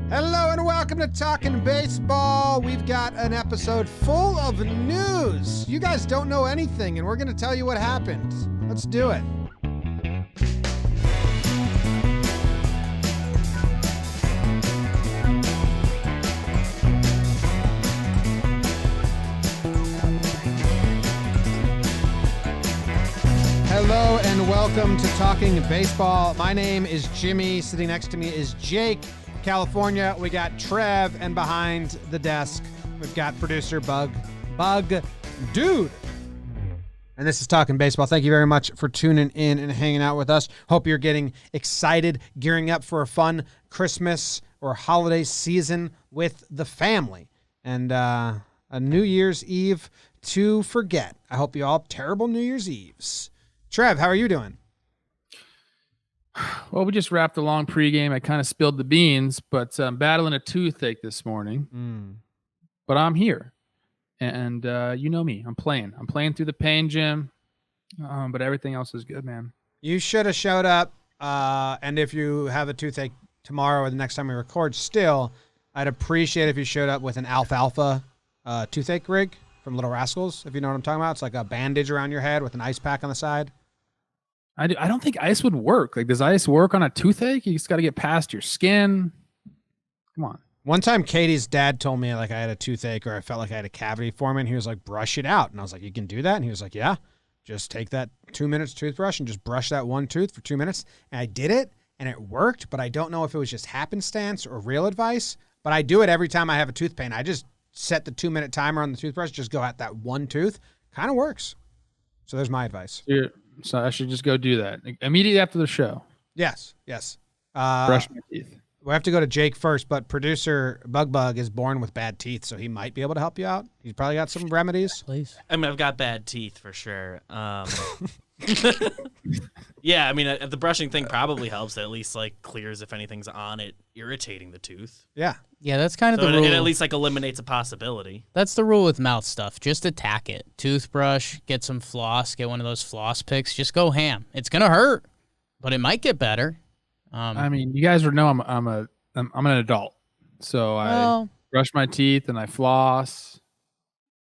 Hello and welcome to Talkin Baseball. We've got an episode full of news. You guys don't know anything, and we're going to tell you what happened. Let's do it. Hello and welcome to Talking Baseball. My name is Jimmy. Sitting next to me is Jake. California, we got Trev, and behind the desk, we've got producer Bug Dude. And this is Talking Baseball. Thank you very much for tuning in and hanging out with us. Hope you're getting excited, gearing up for a fun Christmas or holiday season with the family. And a New Year's Eve to forget. I hope you all have terrible New Year's Eves. Trev, how are you doing? Well, we just wrapped a long pregame. I kind of spilled the beans, but I'm battling a toothache this morning. But I'm here, and you know me. I'm playing through the pain, Jim. But everything else is good, man. You should have showed up. And if you have a toothache tomorrow or the next time we record, still, I'd appreciate if you showed up with an alfalfa toothache rig from Little Rascals. If you know what I'm talking about, it's like a bandage around your head with an ice pack on the side. I don't think ice would work. Like, does ice work on a toothache? You just got to get past your skin. Come on. One time, Katie's dad told me like I had a toothache or I felt like I had a cavity forming. He was like, brush it out. And I was like, you can do that? And he was like, yeah, just take that 2 minutes toothbrush and just brush that one tooth for 2 minutes. And I did it and it worked, but I don't know if it was just happenstance or real advice, but I do it every time I have a tooth pain. I just set the 2 minute timer on the toothbrush, just go at that one tooth. Kind of works. So there's my advice. Yeah. So I should just go do that immediately after the show. Yes. Brush my teeth. We have to go to Jake first, but producer Bug is born with bad teeth, so he might be able to help you out. He's probably got some remedies. Please. I mean, I've got bad teeth for sure. Yeah, I mean, the brushing thing probably helps. It at least like clears if anything's on it irritating the tooth. Yeah, that's kind of so the rule. It at least like eliminates a possibility. That's the rule with mouth stuff. Just attack it. Toothbrush, get some floss, get one of those floss picks. Just go ham. It's gonna hurt, but it might get better. I mean, you guys know I'm an adult, so I brush my teeth and I floss.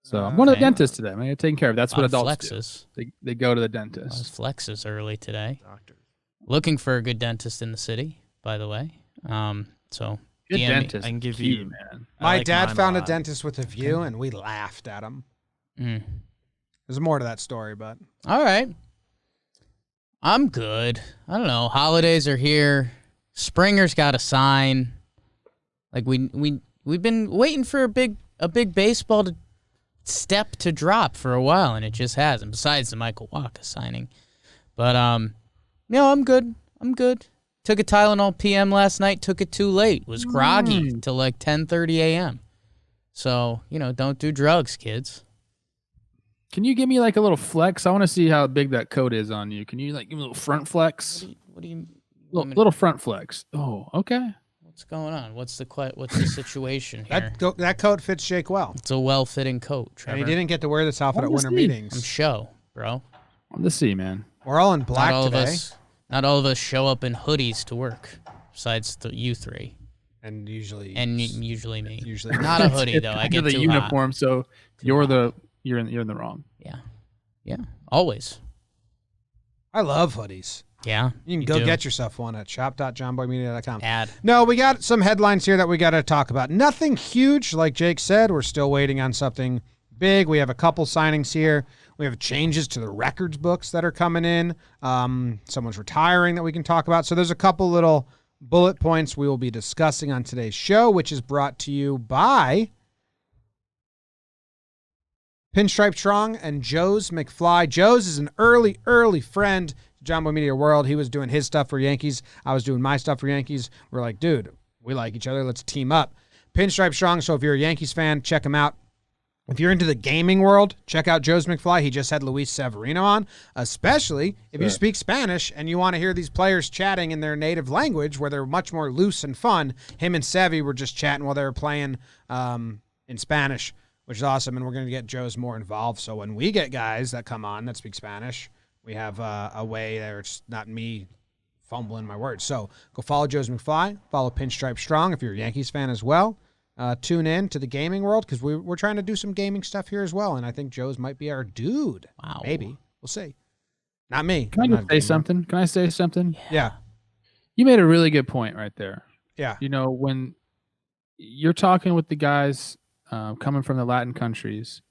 So I'm going to the dentist today. I'm going to get taken care of. That's what adults do. They go to the dentist. Flexes early today. Doctor. Looking for a good dentist in the city, by the way. So good DM dentist. I can give you, man. My dad found a dentist with a view, and we laughed at him. There's more to that story, but all right. I'm good. I don't know. Holidays are here. Springer's got a sign. Like we've been waiting for a big baseball step to drop for a while, and it just hasn't. Besides the Michael Wacha signing, but I'm good. Took a Tylenol PM last night. Took it too late. Was groggy till like 10:30 a.m. So don't do drugs, kids. Can you give me like a little flex? I want to see how big that coat is on you. Can you like give me a little front flex? What do you little front flex? Oh, okay. What's going on? What's the situation here? that coat fits Jake well. It's a well-fitting coat, Trevor. And he didn't get to wear this outfit at winter meetings. I'm show, bro. Let's see, man. We're all in black today. Not all of us show up in hoodies to work, besides you three. And usually me. Usually not a hoodie though. I get the too uniform, hot. so you're in the wrong. Yeah. Always. I love hoodies. Yeah. You can go get yourself one at shop.jomboymedia.com. Ad. No, we got some headlines here that we got to talk about. Nothing huge, like Jake said. We're still waiting on something big. We have a couple signings here. We have changes to the records books that are coming in. Someone's retiring that we can talk about. So there's a couple little bullet points we will be discussing on today's show, which is brought to you by Pinstripe Strong and Joe's McFly. Joe's is an early friend to John Boy Media World. He was doing his stuff for Yankees. I was doing my stuff for Yankees. We're like, dude, we like each other. Let's team up. Pinstripe Strong. So if you're a Yankees fan, check him out. If you're into the gaming world, check out Joe's McFly. He just had Luis Severino on, especially if you speak Spanish and you want to hear these players chatting in their native language where they're much more loose and fun. Him and Sevy were just chatting while they were playing in Spanish, which is awesome, and we're going to get Joe's more involved. So when we get guys that come on that speak Spanish, we have a way there it's not me fumbling my words. So go follow Joe's McFly, follow Pinstripe Strong if you're a Yankees fan as well. Tune in to the gaming world because we're trying to do some gaming stuff here as well, and I think Joe's might be our dude. Wow. Maybe. We'll see. Not me. Can I just say something? Can I say something? Yeah. You made a really good point right there. Yeah. You know, when you're talking with the guys coming from the Latin countries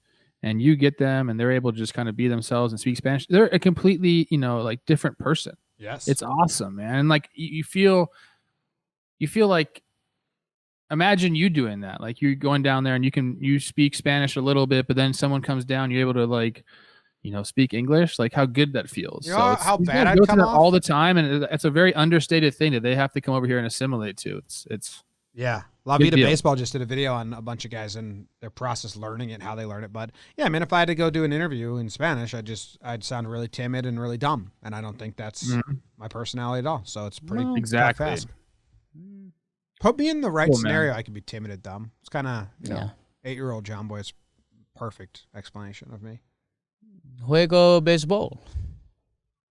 and you get them and they're able to just kind of be themselves and speak Spanish, they're a completely, like different person. Yes. It's awesome, man. And like you feel like, imagine you doing that. Like you're going down there and you speak Spanish a little bit, but then someone comes down, you're able to like, speak English, like how good that feels. You know how bad I'd go come through that off? all the time, and it's a very understated thing that they have to come over here and assimilate to. It's yeah. La Good Vida deal. Baseball just did a video on a bunch of guys and their process learning it, how they learn it. But yeah, man, if I had to go do an interview in Spanish, I'd sound really timid and really dumb, and I don't think that's my personality at all. So it's pretty No. tough Exactly. ask. Put me in the right Cool, man. scenario, I could be timid and dumb. It's kind of 8-year-old John Boy's perfect explanation of me. Juego béisbol.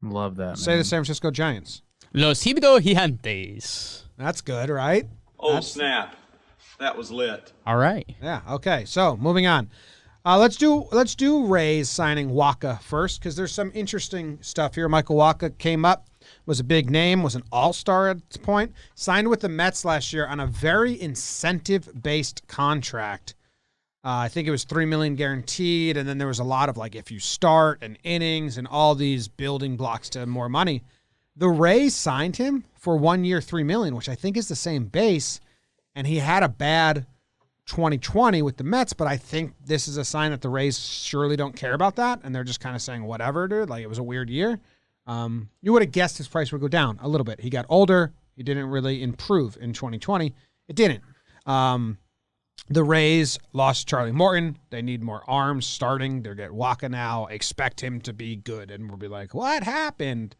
love that. Say the San Francisco Giants. Los Gigantes. That's good, right? Oh, snap. That was lit. All right. Yeah. Okay. So moving on. Let's do Rays signing Wacha first because there's some interesting stuff here. Michael Wacha came up, was a big name, was an all-star at this point, signed with the Mets last year on a very incentive-based contract. I think it was $3 million guaranteed, and then there was a lot of like if you start and innings and all these building blocks to more money. The Rays signed him for 1 year, $3 million, which I think is the same base, and he had a bad 2020 with the Mets, but I think this is a sign that the Rays surely don't care about that, and they're just kind of saying, whatever, dude, like it was a weird year. You would have guessed his price would go down a little bit. He got older. He didn't really improve in 2020. It didn't. The Rays lost Charlie Morton. They need more arms starting. They get Wacha now. Expect him to be good, and we'll be like, what happened?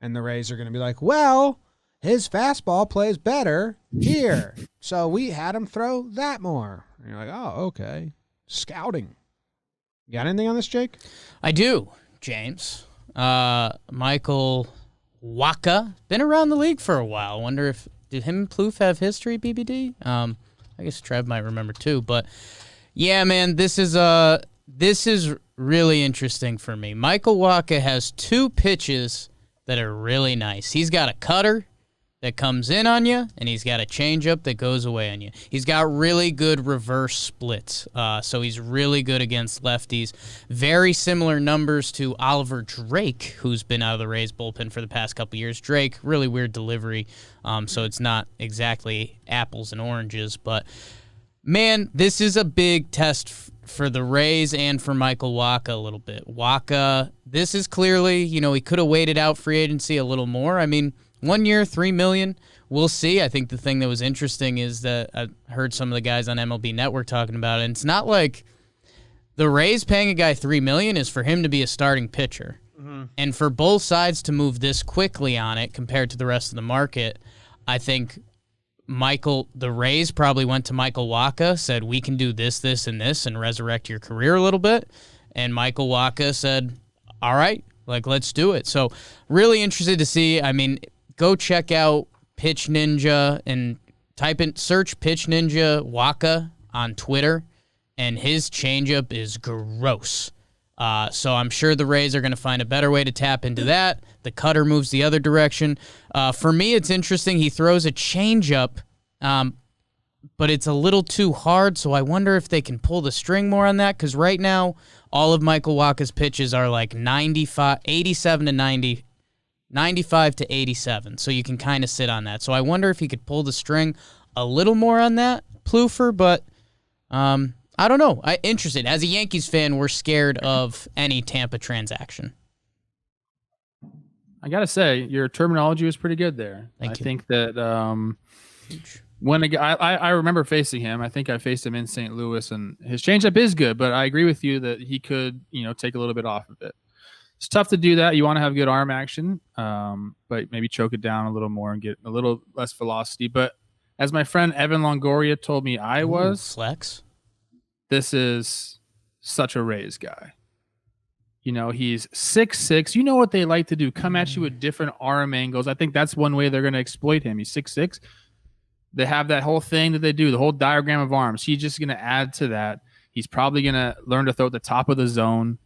And the Rays are going to be like, well, his fastball plays better here. So we had him throw that more. And you're like, oh, okay. Scouting. You got anything on this, Jake? I do, James. Michael Wacha. Been around the league for a while. Wonder if, did him and Plouffe have history, BBD? I guess Trev might remember too. But yeah, man, this is really interesting for me. Michael Wacha has two pitches that are really nice. He's got a cutter that comes in on you, and he's got a changeup that goes away on you. He's got really good reverse splits, so he's really good against lefties. Very similar numbers to Oliver Drake, who's been out of the Rays bullpen for the past couple years. Drake, really weird delivery, so it's not exactly apples and oranges, but man, this is a big test for the Rays and for Michael Wacha a little bit. Wacha, this is clearly, he could have waited out free agency a little more. I mean, 1 year, $3 million. We'll see. I think the thing that was interesting is that I heard some of the guys on MLB Network talking about it. And it's not like the Rays paying a guy $3 million is for him to be a starting pitcher. Mm-hmm. And for both sides to move this quickly on it compared to the rest of the market, I think the Rays probably went to Michael Wacha, said, we can do this, this, and this, and resurrect your career a little bit. And Michael Wacha said, all right, let's do it. So really interested to see. I mean, go check out Pitch Ninja and search Pitch Ninja Wacha on Twitter, and his changeup is gross. So I'm sure the Rays are going to find a better way to tap into that. The cutter moves the other direction. For me, it's interesting. He throws a changeup, but it's a little too hard, so I wonder if they can pull the string more on that, because right now, all of Michael Wacha's pitches are like 87 to 90, 95 to 87, so you can kind of sit on that. So I wonder if he could pull the string a little more on that, Plouffe, but I don't know. Interested. As a Yankees fan, we're scared of any Tampa transaction. I gotta say, your terminology was pretty good there. Thank you. I think that when a guy, I remember facing him. I think I faced him in St. Louis, and his changeup is good, but I agree with you that he could, take a little bit off of it. It's tough to do that. You want to have good arm action, but maybe choke it down a little more and get a little less velocity. But as my friend Evan Longoria told me Flex. this is such a Rays guy. He's 6'6". You know what they like to do? Come at you with different arm angles. I think that's one way they're going to exploit him. He's 6'6". They have that whole thing that they do, the whole diagram of arms. He's just going to add to that. He's probably going to learn to throw at the top of the zone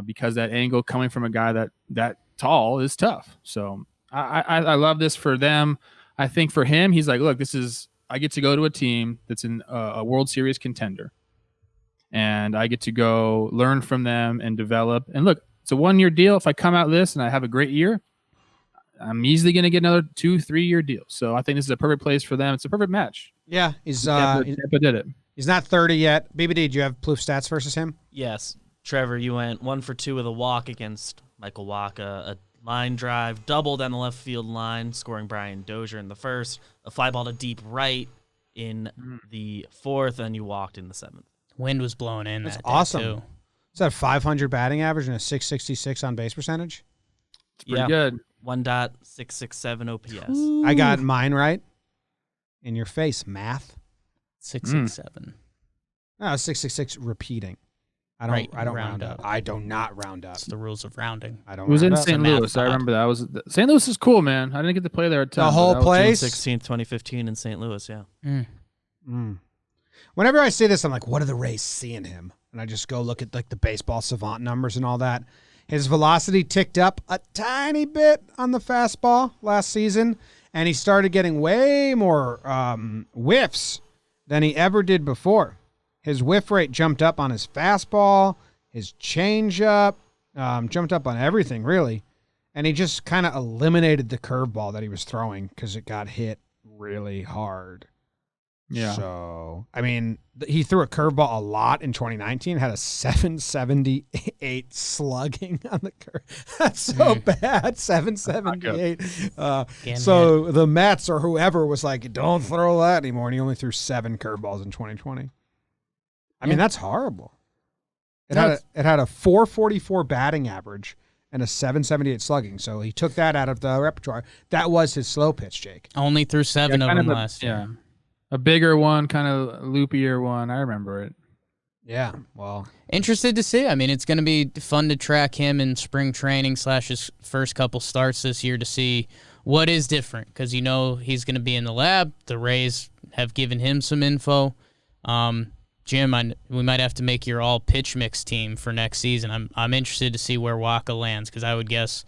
because that angle coming from a guy that tall is tough. So I love this for them. I think for him, he's like, look, I get to go to a team that's in a World Series contender. And I get to go learn from them and develop. And look, it's a 1-year deal. If I come out this and I have a great year, I'm easily going to get another 2-3 year deal. So I think this is a perfect place for them. It's a perfect match. Yeah, Tampa did it. He's not 30 yet. BBD, did you have Plouffe stats versus him? Yes. Trevor, you went 1 for 2 with a walk against Michael Wacha, a line drive, double down the left field line, scoring Brian Dozier in the first, a fly ball to deep right in the fourth, and you walked in the seventh. Wind was blowing in. That's that awesome. Day too. Is that a 500 batting average and a 666 on base percentage? It's pretty good. 1.667 OPS. Ooh. I got mine right. In your face, math. 667. No, 666 repeating. I don't round up. I do not round up. It's the rules of rounding. I don't. It was in round up. St. Louis. I remember that. St. Louis is cool, man. I didn't get to play there a ton. The whole place. June 16th, 2015 in St. Louis, yeah. Whenever I say this, I'm like, what do the Rays see in him? And I just go look at like the baseball savant numbers and all that. His velocity ticked up a tiny bit on the fastball last season, and he started getting way more whiffs than he ever did before. His whiff rate jumped up on his fastball, his changeup, jumped up on everything, really. And he just kind of eliminated the curveball that he was throwing because it got hit really hard. Yeah. So, I mean, he threw a curveball a lot in 2019, had a 778 slugging on the curve. That's so bad, 778. So the Mets or whoever was like, don't throw that anymore. And he only threw 7 curveballs in 2020. I mean, that's horrible. It had a 444 batting average and a 778 slugging. So he took that out of the repertoire. That was his slow pitch, Jake. Only threw 7 of them last year. Yeah. A bigger one, kind of loopier one. I remember it. Yeah, well. Interested to see. I mean, it's going to be fun to track him in spring training / his first couple starts this year to see what is different because he's going to be in the lab. The Rays have given him some info. Jim, we might have to make your all pitch mix team for next season. I'm interested to see where Wacha lands because I would guess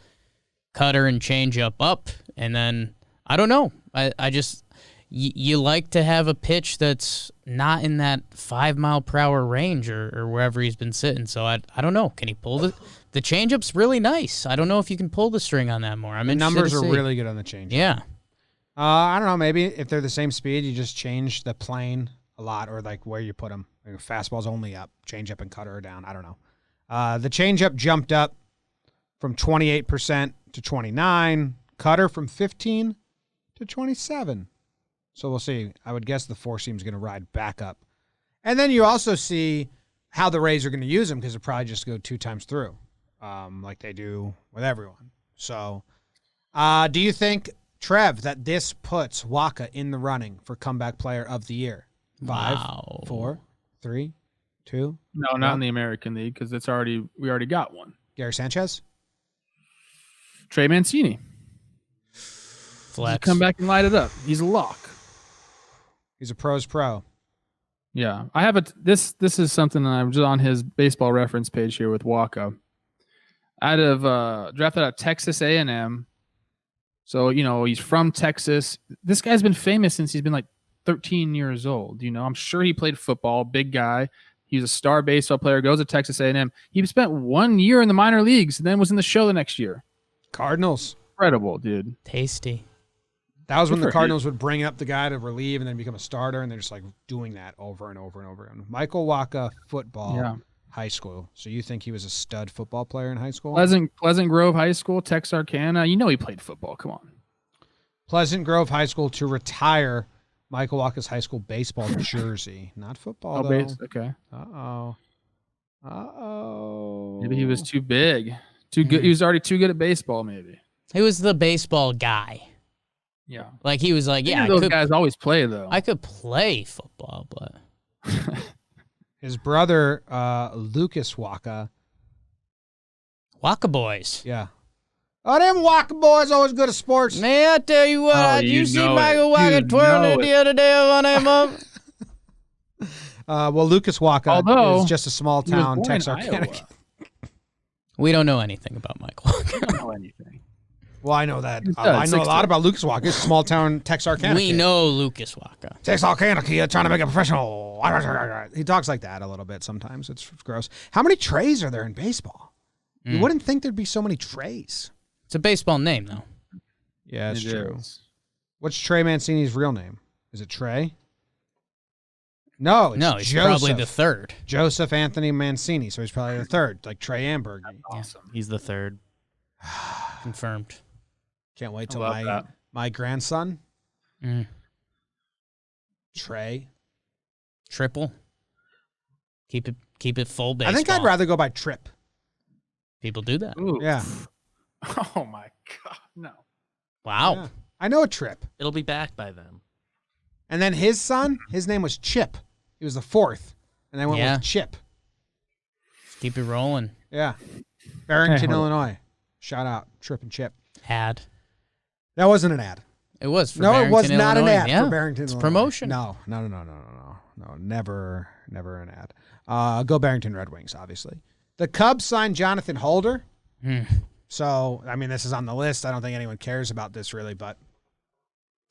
cutter and changeup up, and then I don't know. I just you like to have a pitch that's not in that 5 mph range or wherever he's been sitting. So I don't know. Can he pull the changeup's really nice? I don't know if you can pull the string on that more. The numbers are really good on the changeup. Yeah. I don't know. Maybe if they're the same speed, you just change the plane a lot or like where you put them. Like fastball's only up, changeup and cutter are down. I don't know. The changeup jumped up from 28% to 29%, cutter from 15% to 27%. So we'll see. I would guess the four seam's going to ride back up. And then you also see how the Rays are going to use him because they'll probably just go 2 times through like they do with everyone. So do you think, Trev, that this puts Wacha in the running for comeback player of the year? 5, 4, 3, 2. No, not in the American League because we already got one. Gary Sanchez? Trey Mancini. Flex. Just come back and light it up. He's a lock. He's a pro's pro. Yeah, I have this is something that I'm just on his baseball reference page here with Wacha. Drafted out of Texas A&M. So, he's from Texas. This guy's been famous since he's been like 13 years old. I'm sure he played football, big guy. He's a star baseball player, goes to Texas A&M. He spent 1 year in the minor leagues and then was in the show the next year. Cardinals. Incredible, dude. Tasty. That was when the Cardinals would bring up the guy to relieve and then become a starter, and they're just like doing that over and over and over again. Michael Wacha, football, high school. So you think he was a stud football player in high school? Pleasant Grove High School, Texarkana. He played football. Come on. Pleasant Grove High School to retire Michael Wacha's high school baseball jersey. Not football, though. Okay. Uh-oh. Maybe he was too big. Too good. He was already too good at baseball, maybe. He was the baseball guy. Yeah. Like he was like, those guys always play, though. I could play football, but his brother, Lucas Wacha, Wacha boys. Yeah. Oh, them Wacha boys always good at sports. May I tell you what? Oh, Did you you see know Michael it. Wacha You twirling know it it. the other day on him up? Well, Lucas Wacha Although, is just a small He was town born in Texarkana. Iowa. We don't know anything about Michael Wacha. I don't know anything. Well, I know that. He's I know a 6'2". lot about Lucas Wacha. It's a small town Texarkana. We kid. know Lucas Wacha. Texarkana kid trying to make a professional. He talks like that a little bit sometimes. It's gross. How many trays are there in baseball? You wouldn't think there'd be so many trays. It's a baseball name, though. Yeah, it's It true. is. What's Trey Mancini's real name? Is it Trey? No, it's No, he's Joseph. probably the third. Joseph Anthony Mancini, so he's probably the third, like Trey Amberg. Awesome. He's the third. Confirmed. Can't wait I till love that. my grandson, Mm. Trey. Triple. Keep it full baseball. I think I'd rather go by Trip. People do that. Ooh. Yeah. Oh my God. No. Wow. Yeah. I know a Trip. It'll be back by then. And then his son, his name was Chip. He was the fourth. And I went Yeah. with Chip. Keep it rolling. Yeah. Barrington, Hey, Illinois. Shout out, Trip and Chip. Ad. That wasn't an ad. It was for No, it was Barrington, not Illinois. an ad Yeah. for Barrington. It's Illinois. promotion. No, never an ad. Go Barrington Red Wings, obviously. The Cubs signed Jonathan Holder. Hmm. So, I mean, this is on the list. I don't think anyone cares about this really, but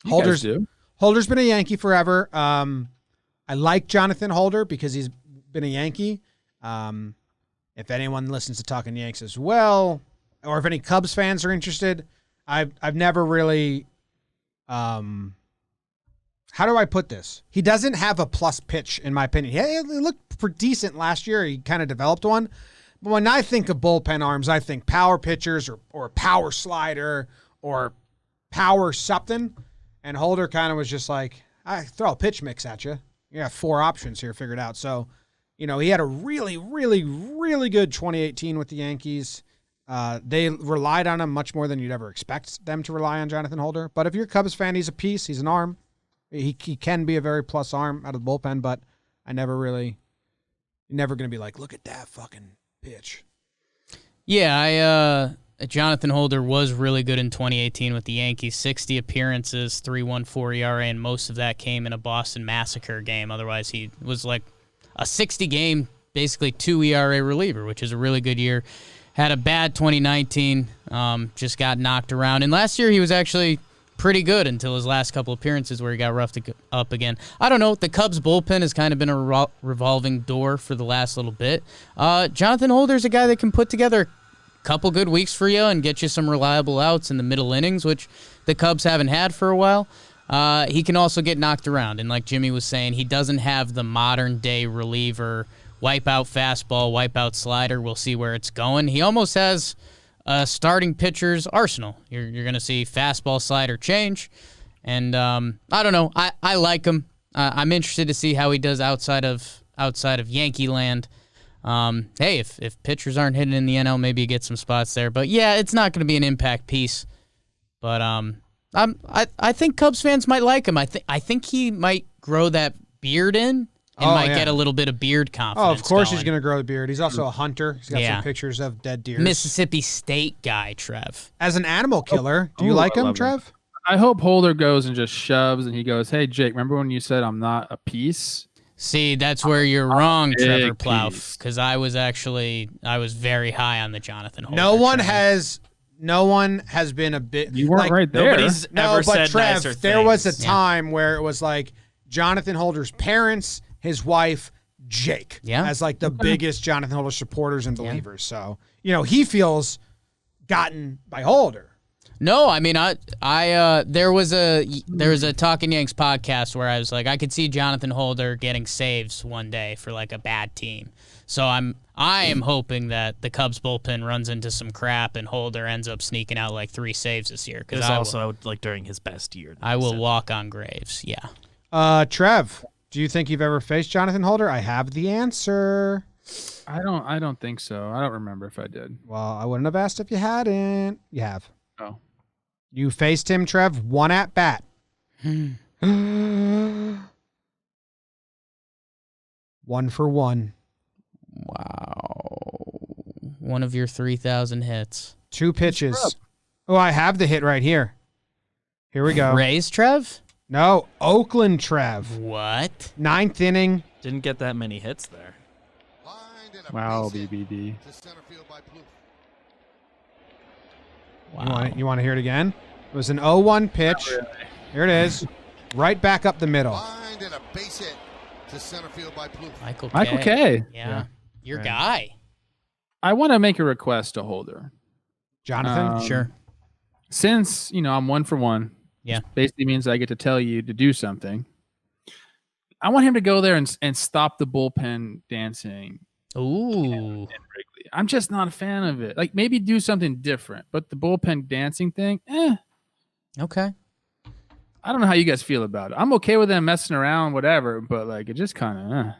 You Holder's guys do. Holder's been a Yankee forever. I like Jonathan Holder because he's been a Yankee. If anyone listens to Talkin' Yanks as well, or if any Cubs fans are interested, I've never really. How do I put this? He doesn't have a plus pitch, in my opinion. He looked pretty decent last year. He kind of developed one. But when I think of bullpen arms, I think power pitchers or power slider or power something. And Holder kind of was just like, I throw a pitch mix at you. You got 4 options here figured out. So, he had a really, really, really good 2018 with the Yankees. They relied on him much more than you'd ever expect them to rely on Jonathan Holder. But if you're a Cubs fan, he's a piece. He's an arm. He can be a very plus arm out of the bullpen, but you're never going to be like, look at that fucking pitch. Yeah, Jonathan Holder was really good in 2018 with the Yankees. 60 appearances, 3.14 ERA, and most of that came in a Boston Massacre game. Otherwise, he was like a 60-game, basically 2 ERA reliever, which is a really good year. Had a bad 2019, just got knocked around. And last year, he was actually pretty good until his last couple appearances where he got roughed up again. I don't know. The Cubs bullpen has kind of been a revolving door for the last little bit. Jonathan Holder's a guy that can put together a couple good weeks for you and get you some reliable outs in the middle innings, which the Cubs haven't had for a while. He can also get knocked around. And like Jimmy was saying, he doesn't have the modern-day reliever wipe-out fastball, wipe-out slider. We'll see where it's going. He almost has starting pitcher's arsenal. You're going to see fastball, slider, change. And I don't know. I like him. I'm interested to see how he does outside of Yankee land. Hey, if pitchers aren't hitting in the NL, maybe you get some spots there. But yeah, it's not going to be an impact piece. But I think Cubs fans might like him. I think he might grow that beard in. And might get a little bit of beard confidence. Oh, of course going. he's going to grow the beard. He's also a hunter. He's got some pictures of dead deer. Mississippi State guy, Trev. As an animal killer, do you like I him, love Trev? I hope Holder goes and just shoves and he goes, hey, Jake, remember when you said I'm not a piece? See, that's where you're wrong, Trevor big Plouffe, piece. because I was very high on the Jonathan Holder. No one train. has been a bit. You weren't right there. Nobody's No, ever but said Trev, nicer there was a things. time where it was like Jonathan Holder's parents, his wife, Jake, as like the biggest Jonathan Holder supporters and believers. So, he feels gotten by Holder. No, I mean, there was a Talkin' Yanks podcast where I was like, I could see Jonathan Holder getting saves one day for like a bad team. So I am hoping that the Cubs bullpen runs into some crap and Holder ends up sneaking out like 3 saves this year. It Because was also like during his best year. I will So- walk on graves. Yeah. Trev, do you think you've ever faced Jonathan Holder? I have the answer. I don't think so. I don't remember if I did. Well, I wouldn't have asked if you hadn't. You have. Oh. You faced him, Trev, 1 at bat. 1 for 1. Wow. one of your 3,000 hits. 2 pitches. Oh, I have the hit right here. Here we go. Rays, Trev? No, Oakland Trev. What? 9th inning. Didn't get that many hits there. Wow, BBD. Wow. You want to hear it again? It was an 0-1 pitch. Really. Here it is. Right back up the middle. And a base hit to center field by Plouffe. Michael K. K. Yeah. Your Right. guy. I want to make a request to Holder. Jonathan? Sure. Since, I'm 1 for 1. Yeah. Which basically means I get to tell you to do something. I want him to go there and stop the bullpen dancing. Ooh. in Wrigley. I'm just not a fan of it. Like, maybe do something different, but the bullpen dancing thing, Okay. I don't know how you guys feel about it. I'm okay with them messing around, whatever, but like it just kind of.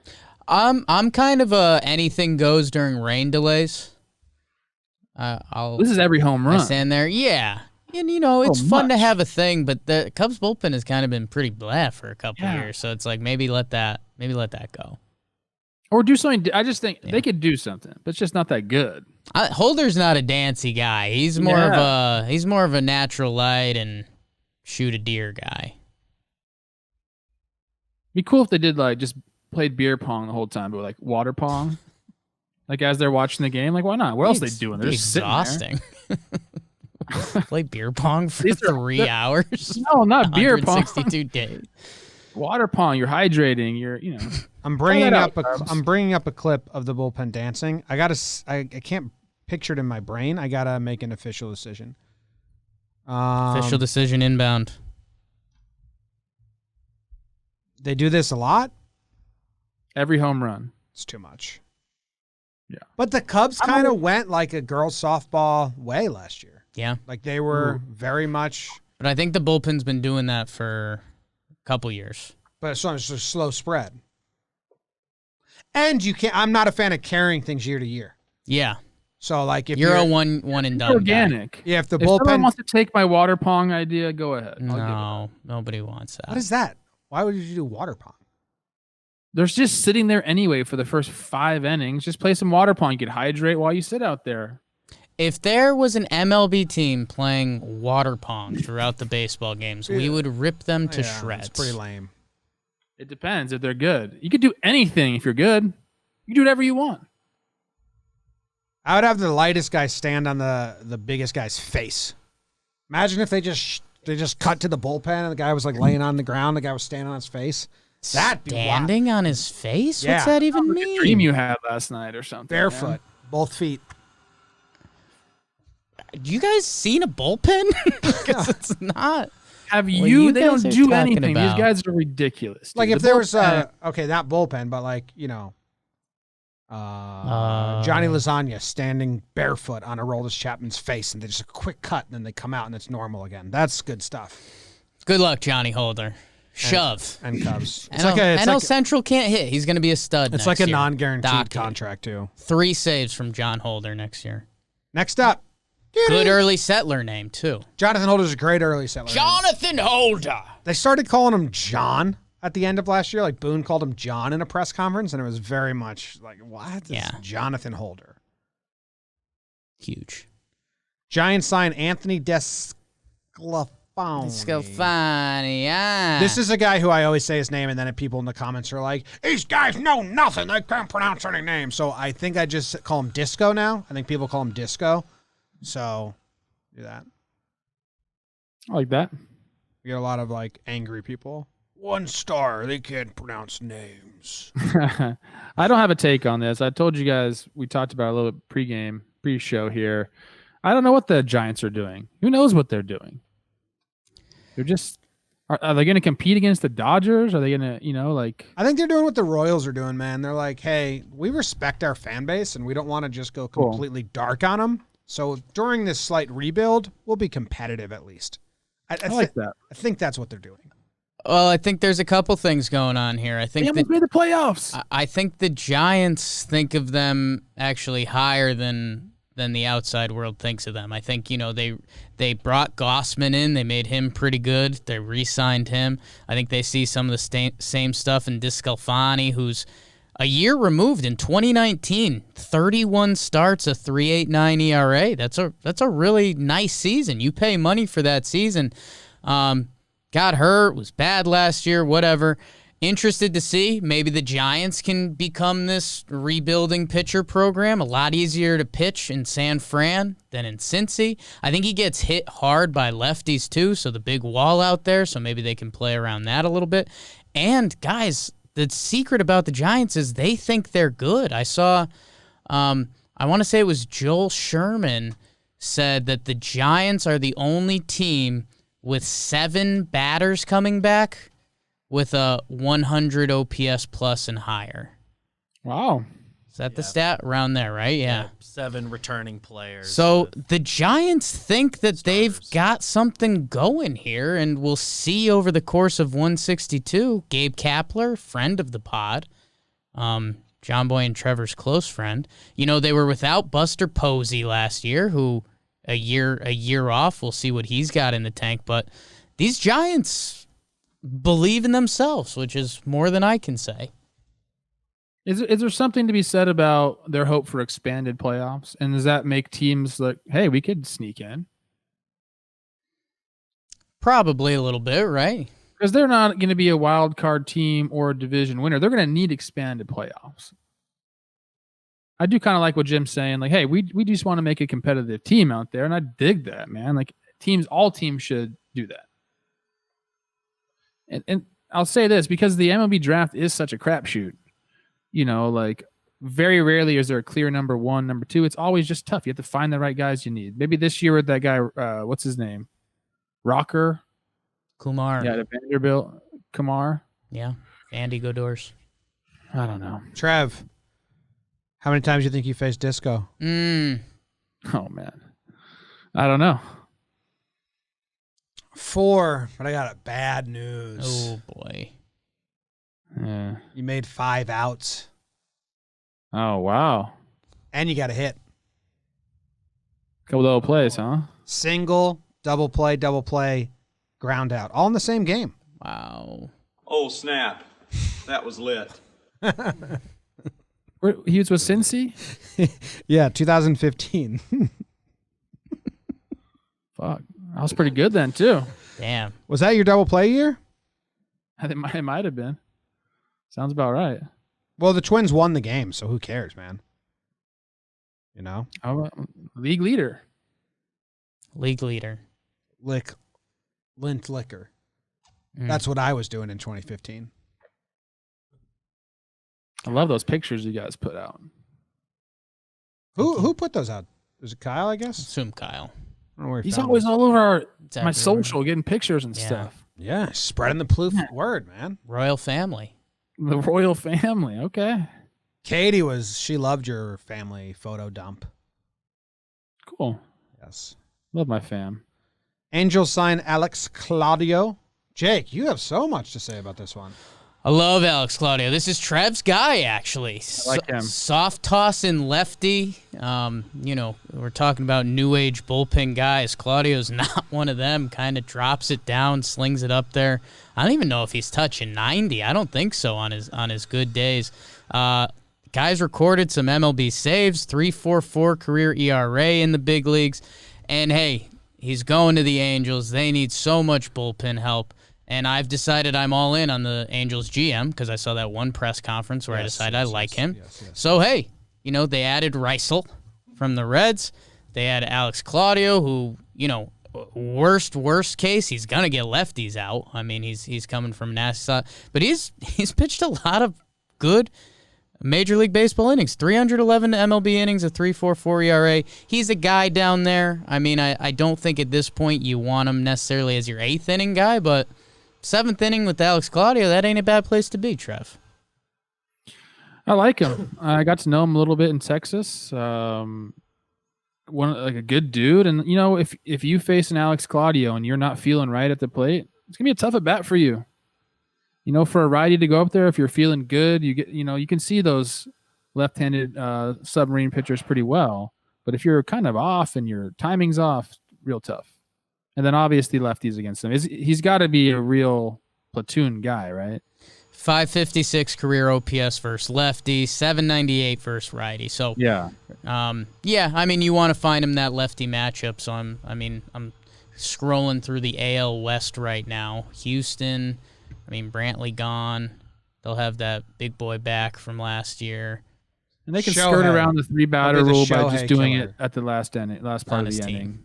I'm kind of a anything goes during rain delays. This is every home I run. stand there. Yeah. And, it's fun to have a thing, but the Cubs bullpen has kind of been pretty blah for a couple years. So it's like maybe let that go. Or do something. I just think they could do something, but it's just not that good. Holder's not a dancey guy. He's more of a natural light and shoot a deer guy. Be cool if they did like just played beer pong the whole time, but like water pong, like as they're watching the game. Like why not? What else are they doing? They're just exhausting. Play beer pong for 3 hours. No, not beer pong. 162 days. Water pong. You're hydrating. You're I'm bringing that up out, I'm bringing up a clip of the bullpen dancing. I can't picture it in my brain. I gotta make an official decision. Official decision inbound. They do this a lot. every home run. It's too much. Yeah. But the Cubs kind of went like a girls softball way last year. Yeah. Like they were very much. But I think the bullpen's been doing that for a couple years. But it's a slow spread. And you can't. I'm not a fan of carrying things year to year. Yeah. So like if you're a one and done organic. guy. Yeah, if the If someone bullpen wants to take my water pong idea, go ahead. I'll give it. No, nobody wants that. What is that? Why would you do water pong? They're just sitting there anyway for the first 5 innings. Just play some water pong. You can hydrate while you sit out there. If there was an MLB team playing water pong throughout the baseball games, we would rip them to shreds. It's pretty lame. It depends if they're good. You could do anything if you're good. You can do whatever you want. I would have the lightest guy stand on the biggest guy's face. Imagine if they just cut to the bullpen and the guy was like laying on the ground. The guy was standing on his face. That'd be wild. Standing on his face? Yeah. What's that even Like a mean? dream you had last night or something. Barefoot, both feet. You guys seen a bullpen? Because it's not. Have What you? They guys don't are do talking anything. about. These guys are ridiculous. Dude. Like if The there was bullpen- not bullpen, but like Johnny Lasagna standing barefoot on Aroldis Chapman's face, and they just a quick cut, and then they come out and it's normal again. That's good stuff. Good luck, Johnny Holder. Shove. And Cubs. NL Central can't hit. He's going to be a stud. It's next like a year. non-guaranteed Documented. contract too. 3 saves from John Holder next year. Next up, Good early settler name, too. Jonathan Holder's a great early settler. Jonathan Holder. They started calling him John at the end of last year. Like Boone called him John in a press conference, and it was very much like, what? It's Yeah. Jonathan Holder. Huge. Giants sign Anthony DeSclafani. DeSclafani, yeah. This is a guy who I always say his name, and then people in the comments are like, these guys know nothing. They can't pronounce any names. So I think I just call him Disco now. I think people call him Disco. So do that. I like that. We get a lot of like angry people. 1 star. They can't pronounce names. I don't have a take on this. I told you guys we talked about a little pre-show here. I don't know what the Giants are doing. Who knows what they're doing? They're just are they going to compete against the Dodgers? Are they going to, I think they're doing what the Royals are doing, man. They're like, hey, we respect our fan base, and we don't want to just go Cool. completely dark on them. So during this slight rebuild, we'll be competitive at least. I like that. I think that's what they're doing. Well, I think there's a couple things going on here. I They think almost made the playoffs. I think the Giants think of them actually higher than the outside world thinks of them. I think, they brought Gossman in. They made him pretty good. They re-signed him. I think they see some of the same stuff in DeSclafani, who's a year removed in 2019, 31 starts, a 3.89 ERA. That's a really nice season. You pay money for that season. Got hurt, was bad last year, whatever. Interested to see maybe the Giants can become this rebuilding pitcher program. A lot easier to pitch in San Fran than in Cincy. I think he gets hit hard by lefties too, so the big wall out there, so maybe they can play around that a little bit. And guys, the secret about the Giants is they think they're good. I saw, I want to say it was Joel Sherman said that the Giants are the only team with 7 batters coming back with a 100 OPS plus and higher. Wow. Is that the stat? Around there, right? Yeah. 7 returning players. So the Giants think that they've got something going here, and we'll see over the course of 162. Gabe Kapler, friend of the pod, JOMBOY and Trevor's close friend. You know, they were without Buster Posey last year, who a year off. We'll see what he's got in the tank. But these Giants believe in themselves, which is more than I can say. Is there something to be said about their hope for expanded playoffs? And does that make teams like, hey, we could sneak in? Probably a little bit, right? Because they're not going to be a wild card team or a division winner. They're going to need expanded playoffs. I do kind of like what Jim's saying. Like, hey, we just want to make a competitive team out there. And I dig that, man. Like all teams should do that. And I'll say this, because the MLB draft is such a crapshoot, you know, like very rarely is there a clear number 1, number 2. It's always just tough. You have to find the right guys you need. Maybe this year with that guy, what's his name? Rocker? Kumar. Yeah, the Vanderbilt Kumar. Yeah, Andy Godors. I don't know. Trev, how many times do you think you faced Disco? Oh, man. I don't know. 4, but I got bad news. Oh, boy. Yeah. You made 5 outs. Oh, wow. And you got a hit. Couple double plays, huh? Single, double play, ground out. All in the same game. Wow. Oh, snap. That was lit. He was with Cincy? Yeah, 2015. Fuck. I was pretty good then, too. Damn. Was that your double play year? I think it might have been. Sounds about right. Well, the Twins won the game, so who cares, man? You know? How about league leader? League leader. Lint liquor. That's what I was doing in 2015. I love those pictures you guys put out. Who put those out? Was it Kyle, I guess? Assume Kyle. I don't know where he He's found always them. all over my everywhere. social getting pictures and stuff. Yeah, spreading the Plouffe word, man. Royal family. The royal family. Okay. Katie she loved your family photo dump. Cool. Yes. Love my fam. Angels sign Alex Claudio. Jake, you have so much to say about this one. I love Alex Claudio. This is Trev's guy, actually. I like him. Soft toss in lefty. You know, we're talking about new age bullpen guys. Claudio's not one of them. Kind of drops it down, slings it up there. I don't even know if he's touching 90. I don't think so on his good days. Guys recorded some MLB saves, 3.44 career ERA in the big leagues. And hey, he's going to the Angels. They need so much bullpen help. And I've decided I'm all in on the Angels GM because I saw that one press conference where I decided I like him. Yes. So, hey, you know, they added Reisel from the Reds. They had Alex Claudio, who, you know, worst case, he's going to get lefties out. I mean, he's coming from NASA. But he's pitched a lot of good Major League Baseball innings. 311 MLB innings, a 3.44 ERA. He's a guy down there. I mean, I don't think at this point you want him necessarily as your 8th inning guy, but 7th inning with Alex Claudio, that ain't a bad place to be, Trev. I like him. I got to know him a little bit in Texas. Like a good dude. And you know, if you face an Alex Claudio and you're not feeling right at the plate, it's gonna be a tough at bat for you. You know, for a righty to go up there, if you're feeling good, you can see those left-handed submarine pitchers pretty well. But if you're kind of off and your timing's off, real tough. And then obviously lefties against him. He's got to be a real platoon guy, right? 556 career OPS versus lefty, 798 versus righty. So Yeah. I mean, you want to find him that lefty matchup. So I'm scrolling through the AL West right now. Houston, Brantley gone. They'll have that big boy back from last year. And they can Shohei. skirt around the 3-batter That'd be the rule by Shohei just doing killer. it at the last part On of his the team. inning.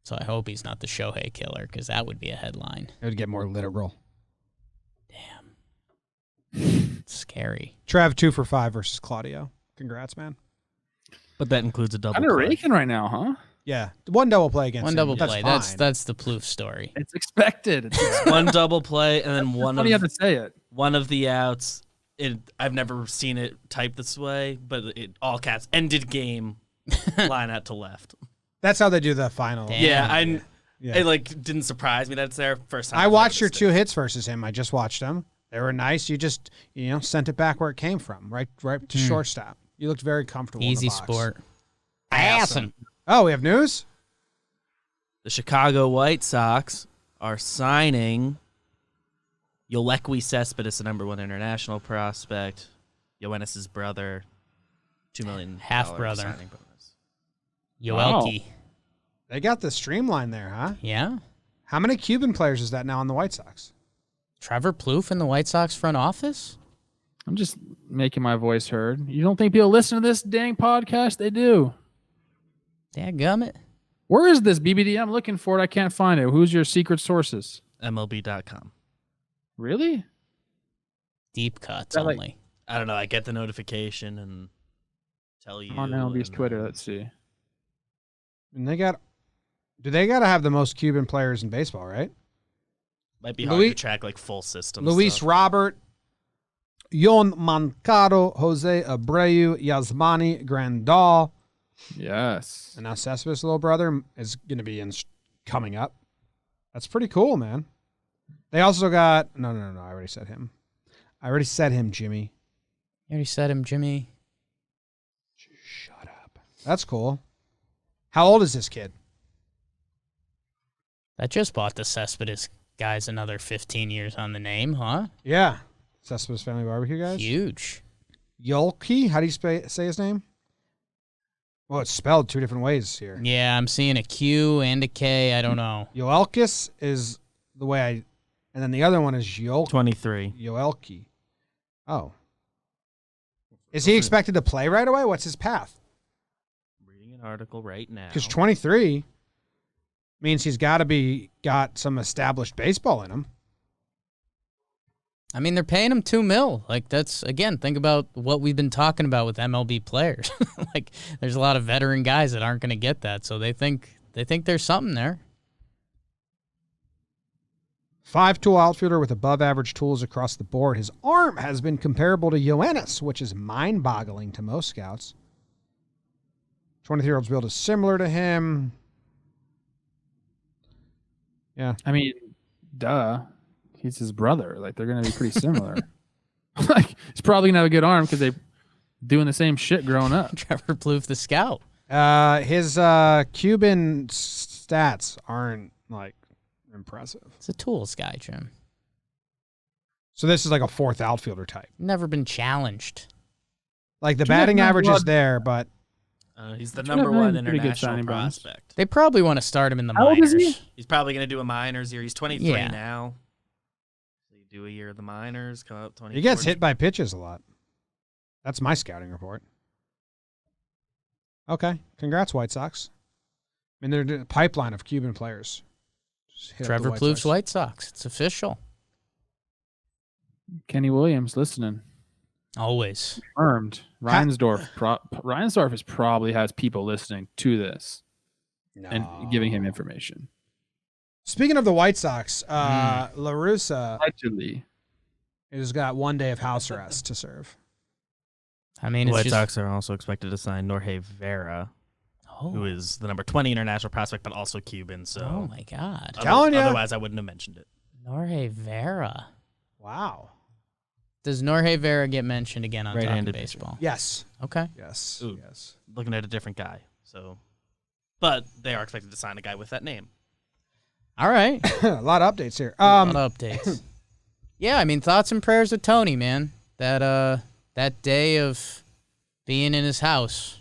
So I hope he's not the Shohei killer, because that would be a headline. It would get more literal. It's scary. Trav 2 for 5 versus Claudio. Congrats, man. But that includes a double Kind of play. raking right now, huh? Yeah, one double play against One him. double play. Fine. That's the Plouffe story. It's expected. It's One double play and then one funny you have of to say it. one of the outs. I've never seen it typed this way, but it all caps ended game, line out to left. That's how they do the final. Damn. Yeah, Yeah. it didn't surprise me that it's there first time. I I've watched your noticed it. 2 hits versus him. I just watched them. They were nice. You just, sent it back where it came from, right to shortstop. You looked very comfortable. in the Easy box. sport. Awesome. Oh, we have news? The Chicago White Sox are signing Yoelqui Cespedes, the #1 international prospect, Yoenis's brother, $2 million Half-brother. signing bonus. Yoelqui. They got the streamline there, huh? Yeah. How many Cuban players is that now on the White Sox? Trevor Plouffe in the White Sox front office? I'm just making my voice heard. You don't think people listen to this dang podcast? They do. Dadgummit. Where is this BBD? I'm looking for it. I can't find it. Who's your secret sources? MLB.com. Really? Deep cuts That, like- only. I don't know. I get the notification and tell you. On MLB's and, Twitter. Let's see. And they got to have the most Cuban players in baseball, right? Might be hard Luis- to track like full system. Luis stuff. Robert, Yon Mancado, Jose Abreu, Yasmani Grandal, Yes. and now Cespedes' little brother is going to be coming up. That's pretty cool, man. They also got no. I already said him. Jimmy. You already said him, Jimmy. Shut up. That's cool. How old is this kid? That just bought the Cespedes guys another 15 years on the name, huh? Yeah. Cespedes Family Barbecue, guys. Huge. Yolki? How do you say his name? Well, it's spelled 2 different ways here. Yeah, I'm seeing a Q and a K. I don't know. Yoelkis is the way and then the other one is 23. Yoelki. Oh. Is he expected to play right away? What's his path? Reading an article right now. Because 23 means he's got some established baseball in him. I mean, they're paying him $2 million. Like, that's, again, think about what we've been talking about with MLB players. Like, there's a lot of veteran guys that aren't going to get that, so they think there's something there. 5-tool outfielder with above-average tools across the board. His arm has been comparable to Yoenis, which is mind-boggling to most scouts. 23-year-old's build is similar to him. Yeah. I mean, duh. He's his brother. Like, they're going to be pretty similar. Like, he's probably going to have a good arm because they're doing the same shit growing up. Trevor Plouffe, the scout. His Cuban stats aren't, like, impressive. It's a tools guy, Jim. So this is like a 4th outfielder type. Never been challenged. Like, the Should we have batting average is blood? there, but He's the Should have #1 been pretty good international signing bonus. prospect. They probably want to start him in the How old minors. is he? He's probably going to do a minors year. He's 23 Yeah. now. So you do a year of the minors, come up 24. he gets hit by pitches a lot. That's my scouting report. Okay. Congrats, White Sox. I mean, they're a pipeline of Cuban players. Just hit up the Trevor White Plouffe's Sox. White Sox. It's official. Kenny Williams listening. Always. Confirmed. Reinsdorf is probably has people listening to this and giving him information. Speaking of the White Sox, Larussa Allegedly. has got 1 day of house arrest to serve. I mean, The it's White just... Sox are also expected to sign Jorge Vera, who is the #20 international prospect, but also Cuban. So, Oh, my God. Telling ya. Otherwise, I wouldn't have mentioned it. Jorge Vera. Wow. Does Jorge Vera get mentioned again on Talkin' Right-handed Baseball? Yes. Okay. Yes. Ooh. Yes. Looking at a different guy. So, but they are expected to sign a guy with that name. All right. A lot of updates here. A lot of updates. Yeah, I mean, thoughts and prayers with Tony, man. That day of being in his house.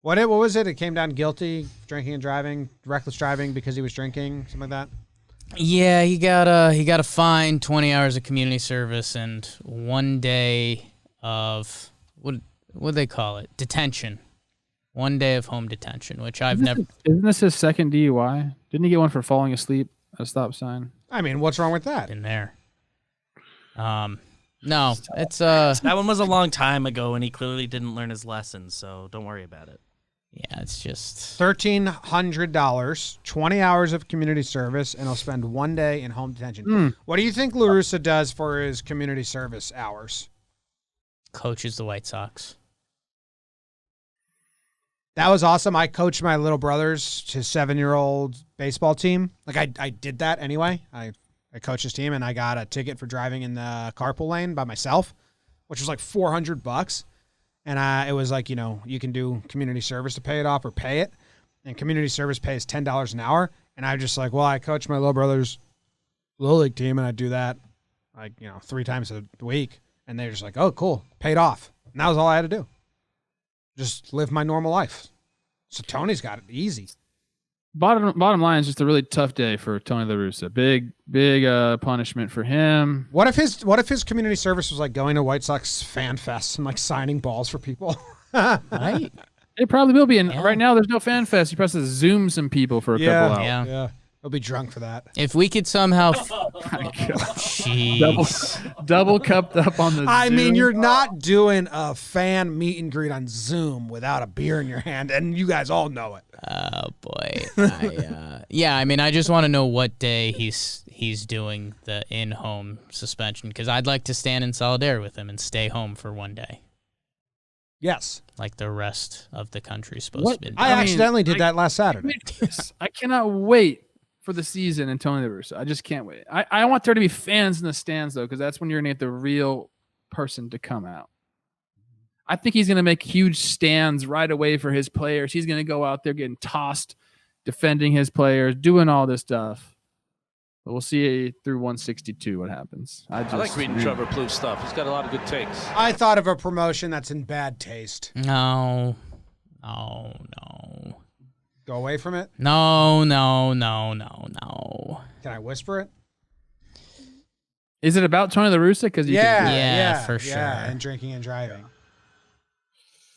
What was it? It came down guilty, drinking and driving, reckless driving because he was drinking, something like that. Yeah, he got a fine, 20 hours of community service, and 1 day of what they call it? Detention. 1 day of home detention, which I've never. Isn't this his second DUI? Didn't he get one for falling asleep at a stop sign? I mean, what's wrong with that? Been there. No, it's That one was a long time ago, and he clearly didn't learn his lesson, so don't worry about it. yeah, it's just $1,300, 20 hours of community service, and he'll spend 1 day in home detention. What do you think Larussa does for his community service hours? coaches the White Sox. That was awesome. I coached my little brother's, his 7-year-old baseball team. Like I did that anyway. I coached his team, and I got a ticket for driving in the carpool lane by myself, which was like $400. And it was like, you can do community service to pay it off or pay it. And community service pays $10 an hour. And I was just like, well, I coach my little brother's little league team, and I do that like, 3 times a week. And they're just like, oh, cool, paid off. And that was all I had to do. Just live my normal life. So Tony's got it easy. Bottom line is just a really tough day for Tony Larussa. Big punishment for him. What if his community service was like going to White Sox fan fest and like signing balls for people? Right? It probably will be. And right now, there's no fan fest. You probably have to Zoom some people for a couple hours. Yeah. He'll be drunk for that. If we could somehow, Double cupped up on the I mean, Zoom. you're not doing a fan meet and greet on Zoom without a beer in your hand, and you guys all know it. oh boy, I mean, I just want to know what day he's doing the in-home suspension, because I'd like to stand in solidarity with him and stay home for 1 day, Yes. like the rest of the country's supposed to be. I accidentally did that last Saturday. I cannot wait for the season and Tony Larussa. I just can't wait. I want there to be fans in the stands, though, because that's when you're going to get the real person to come out. I think he's going to make huge stands right away for his players. He's going to go out there getting tossed, defending his players, doing all this stuff. But we'll see through 162 what happens. I like reading Trevor Plouffe stuff. He's got a lot of good takes. I thought of a promotion that's in bad taste. No. Go away from it. No. Can I whisper it? Is it about Tony Larussa? Because Yeah, for sure. Yeah, and drinking and driving.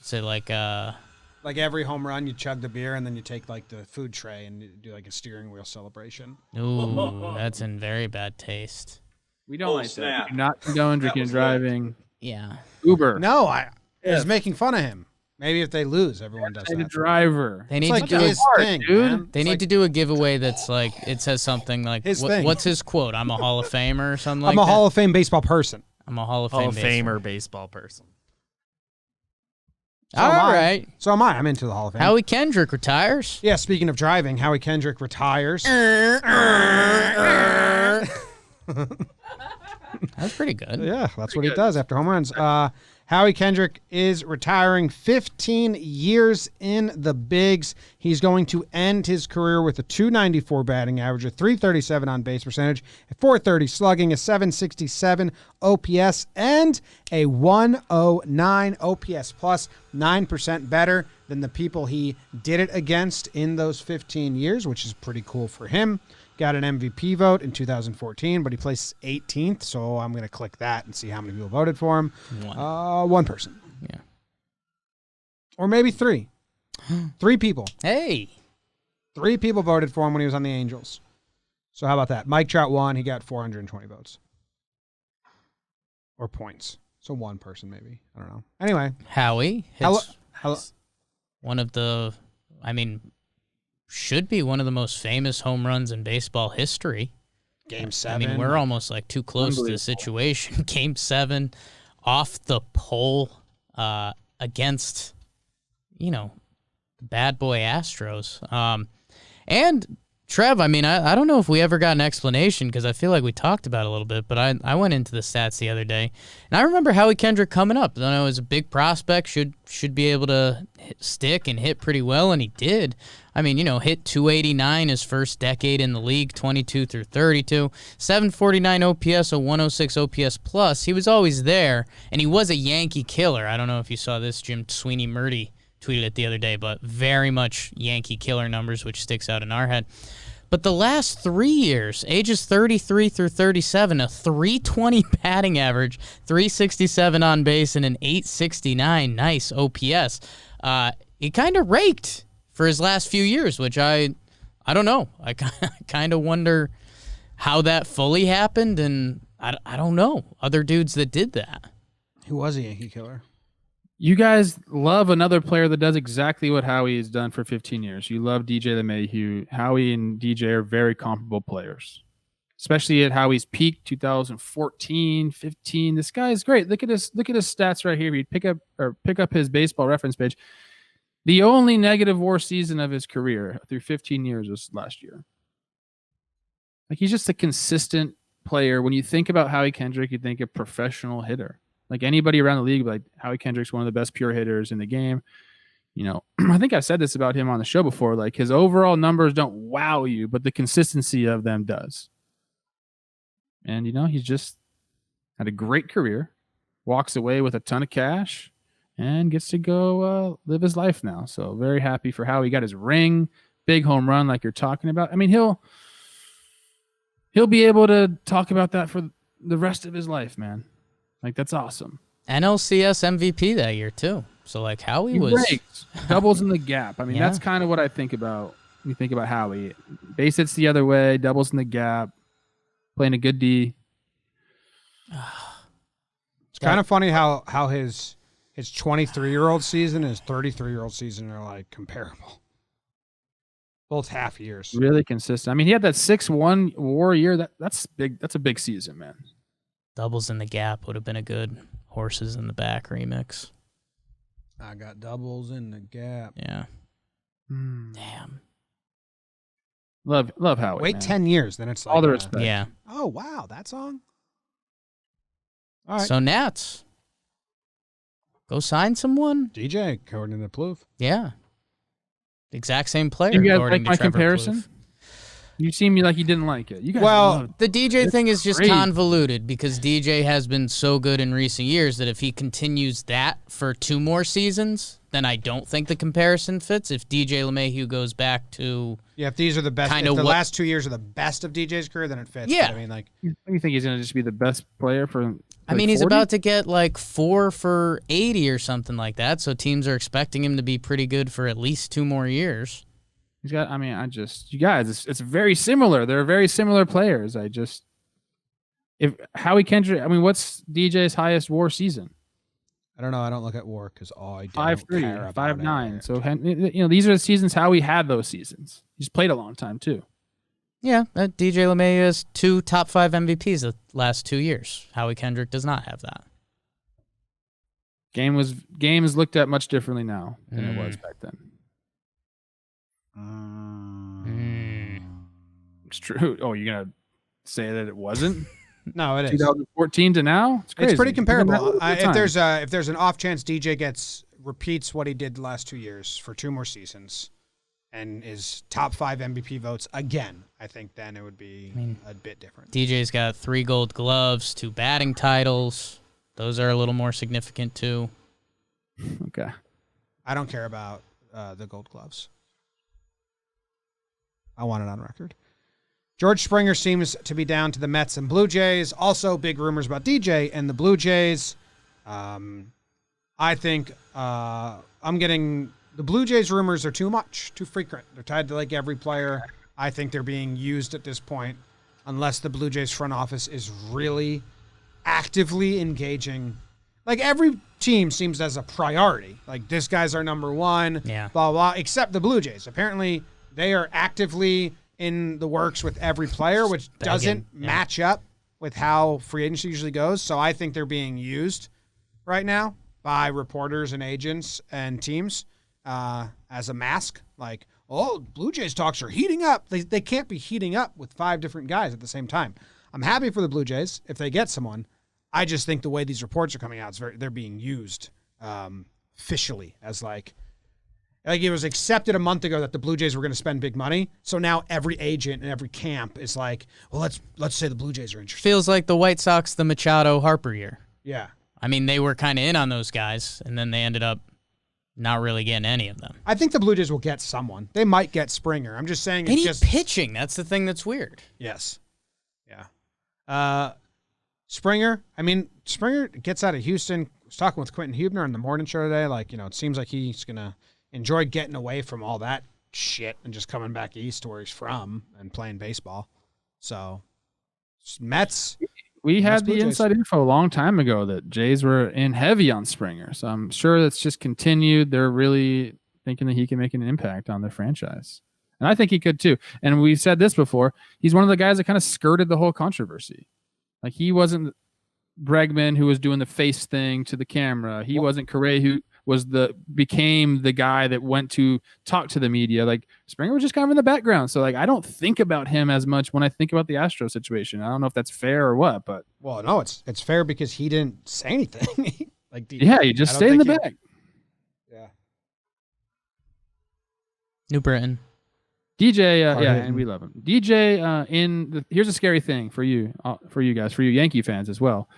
So like Like every home run, you chug the beer, and then you take like the food tray and you do like a steering wheel celebration. ooh, that's in very bad taste. we don't Oh, like snap. that. We do not condone drinking and was lit. driving. Yeah. Uber. No, I was making fun of him. Maybe if they lose, everyone does Say the that. driver. They It's need like to do his thing, dude. man. They It's need like, to do a giveaway that's like, it says something like, His thing. what's his quote? I'm a Hall of Famer or something I'm like a that. Hall of Fame baseball person. I'm a Hall of Hall Fame of baseball. Famer baseball person. So am All I. right. So am I. I'm into the Hall of Fame. Howie Kendrick retires. Yeah, speaking of driving, Howie Kendrick retires. That's pretty good. Yeah, that's what he does after home runs. Howie Kendrick is retiring 15 years in the bigs. He's going to end his career with a .294 batting average, a .337 on base percentage, a .430 slugging, a .767 OPS, and a .109 OPS plus, 9% better than the people he did it against in those 15 years, which is pretty cool for him. Got an MVP vote in 2014, but he placed 18th, so I'm going to click that and see how many people voted for him. One person. Yeah. Or maybe 3. 3 people. Hey. 3 people voted for him when he was on the Angels. So how about that? Mike Trout won. He got 420 votes. Or points. So 1 person maybe. I don't know. Anyway. Howie Hello. hits one of the, should be one of the most famous home runs in baseball history. Game 7. I mean, we're almost like too close to the situation. Game 7, off the pole against, the bad boy Astros. And Trev, I mean, I don't know if we ever got an explanation because I feel like we talked about it a little bit, but I went into the stats the other day, and I remember Howie Kendrick coming up. I know he was a big prospect, should be able to stick and hit pretty well, and he did. I mean, hit 289 his first decade in the league, 22 through 32, 749 OPS, a 106 OPS plus. He was always there, and he was a Yankee killer. I don't know if you saw this, Jim Sweeney-Murdy tweeted it the other day, but very much Yankee killer numbers, which sticks out in our head. But the last 3 years, ages 33 through 37, a 320 batting average, 367 on base, and an 869 nice OPS. He kind of raked for his last few years, which I don't know. I kind of wonder how that fully happened, and I don't know other dudes that did that. Who was a Yankee killer? You guys love another player that does exactly what Howie has done for 15 years. You love DJ LeMahieu. Howie and DJ are very comparable players, especially at Howie's peak, 2014, 15. This guy is great. Look at his stats right here. If you pick up his baseball reference page, the only negative WAR season of his career through 15 years was last year. Like, he's just a consistent player. When you think about Howie Kendrick, you think a professional hitter. Like, anybody around the league, like, Howie Kendrick's one of the best pure hitters in the game. I think I've said this about him on the show before. Like, his overall numbers don't wow you, but the consistency of them does. And, he's just had a great career, walks away with a ton of cash, and gets to go live his life now. So very happy for Howie. He got his ring, big home run like you're talking about. I mean, he'll be able to talk about that for the rest of his life, man. Like, that's awesome. NLCS MVP that year, too. So, like, Howie was... doubles in the gap. I mean, That's kind of what I think about when you think about Howie. Base hits the other way, doubles in the gap, playing a good D. It's kind of funny how his 23-year-old season and his 33-year-old season are, like, comparable. Both half years. Really consistent. I mean, he had that 6-1 WAR year. That's big. That's a big season, man. Doubles in the Gap would have been a good Horses in the Back remix. I got doubles in the gap. Yeah. Damn. Love Howie. Wait, man. 10 years, then it's like all the respect. Yeah. Oh, wow, that song? All right. So, Nats, go sign someone? DJ, according to Plouffe. Yeah. The exact same player. You guys according like my to Trevor comparison? Plouffe. You seem like you didn't like it. You guys The DJ It's thing is just great. convoluted because DJ has been so good in recent years that if he continues that for 2 more seasons, then I don't think the comparison fits. If DJ LeMahieu goes back to... Yeah, if these are the best, if the last 2 years are the best of DJ's career, then it fits. Yeah. But I mean, like... You think he's going to just be the best player for... I mean, he's 40? about to get like 4 for 80 or something like that, so teams are expecting him to be pretty good for at least 2 more years. He's got, you guys, it's very similar. They're very similar players. If Howie Kendrick, what's DJ's highest WAR season? I don't know. I don't look at WAR because I don't 5.3, care about 5.9. it. So, these are the seasons Howie had those seasons. He's played a long time, too. Yeah, DJ LeMahieu has 2 top 5 MVPs the last 2 years. Howie Kendrick does not have that. Game is looked at much differently now than it was back then. It's true. Oh, you're gonna say that it wasn't? No, it is. 2014 to now, it's crazy. It's pretty comparable. If If there's an off chance DJ repeats what he did the last 2 years for 2 more seasons, and is top 5 MVP votes again, I think then it would be a bit different. DJ's got 3 Gold Gloves, 2 batting titles. Those are a little more significant too. Okay. I don't care about the Gold Gloves. I want it on record. George Springer seems to be down to the Mets and Blue Jays. Also, big rumors about DJ and the Blue Jays. I think I'm getting the Blue Jays rumors are too much, too frequent. They're tied to like every player. I think they're being used at this point, unless the Blue Jays front office is really actively engaging. Like every team seems as a priority. Like this guy's our number one. Yeah. Blah blah. Except the Blue Jays. Apparently, they are actively in the works with every player, which doesn't match up with how free agency usually goes. So I think they're being used right now by reporters and agents and teams as a mask. Like, oh, Blue Jays talks are heating up. They can't be heating up with 5 different guys at the same time. I'm happy for the Blue Jays if they get someone. I just think the way these reports are coming out, they're being used officially as like it was accepted a month ago that the Blue Jays were going to spend big money. So now every agent and every camp is like, well, let's say the Blue Jays are interested. Feels like the White Sox, the Machado Harper year. Yeah. I mean, they were kind of in on those guys, and then they ended up not really getting any of them. I think the Blue Jays will get someone. They might get Springer. I'm just saying They it's need just pitching. That's the thing that's weird. Yes. Yeah. Springer, Springer gets out of Houston. I was talking with Quentin Hubner on the morning show today. Like, it seems like he's going to enjoy getting away from all that shit and just coming back east to where he's from and playing baseball. So, Mets. We had Blue the Jays. inside info a long time ago that Jays were in heavy on Springer. So I'm sure that's just continued. They're really thinking that he can make an impact on their franchise. And I think he could too. And we've said this before. He's one of the guys that kind of skirted the whole controversy. Like he wasn't Bregman who was doing the face thing to the camera. He wasn't Correa who became the guy that went to talk to the media. Like Springer was just kind of in the background. So like I don't think about him as much when I think about the Astro situation. I don't know if that's fair or what, but Well, no, it's fair because he didn't say anything. you just stay in the back. Yeah. New Britain. DJ, and we love him. DJ, here's a scary thing for you guys, for you Yankee fans as well.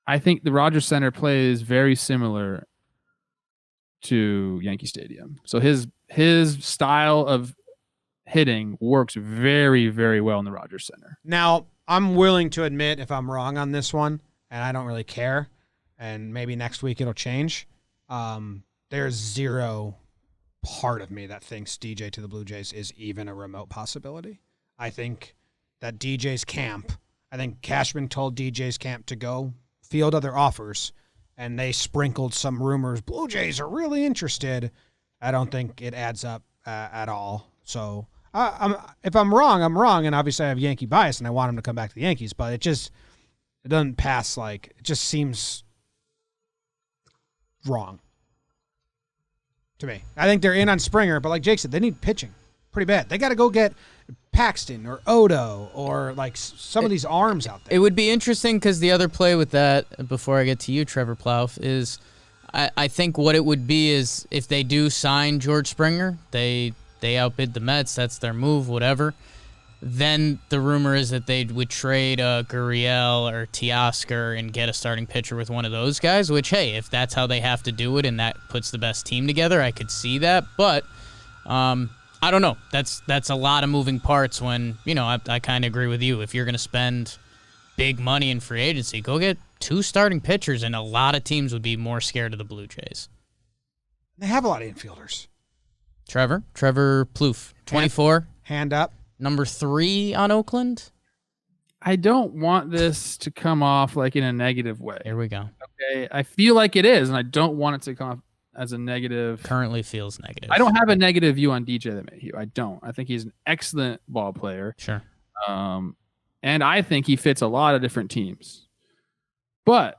I think the Rogers Center plays very similar to Yankee Stadium. So his style of hitting works very, very well in the Rogers Center. Now, I'm willing to admit if I'm wrong on this one, and I don't really care, and maybe next week it'll change. There's zero part of me that thinks DJ to the Blue Jays is even a remote possibility. I think that DJ's camp, I think Cashman told DJ's camp to go field other offers, and they sprinkled some rumors. Blue Jays are really interested. I don't think it adds up at all. So if I'm wrong, I'm wrong, and obviously I have Yankee bias, and I want him to come back to the Yankees, but it doesn't pass it just seems wrong to me. I think they're in on Springer, but like Jake said, they need pitching pretty bad. They got to go get Paxton or Odo or some of these arms out there. It would be interesting because the other play with that, before I get to you, Trevor Plouffe, is I think what it would be is if they do sign George Springer, they outbid the Mets, that's their move, whatever. Then the rumor is that they would trade Gurriel or Teoscar and get a starting pitcher with one of those guys, which, hey, if that's how they have to do it and that puts the best team together, I could see that. But I don't know. That's a lot of moving parts when, I kind of agree with you. If you're going to spend big money in free agency, go get 2 starting pitchers, and a lot of teams would be more scared of the Blue Jays. They have a lot of infielders. Trevor Plouffe, 24. Hand up. Number 3 on Oakland. I don't want this to come off in a negative way. Here we go. Okay, I feel like it is, and I don't want it to come off as a negative. Currently feels negative. I don't have a negative view on DJ LeMahieu. I don't. I think he's an excellent ball player. Sure. And I think he fits a lot of different teams. But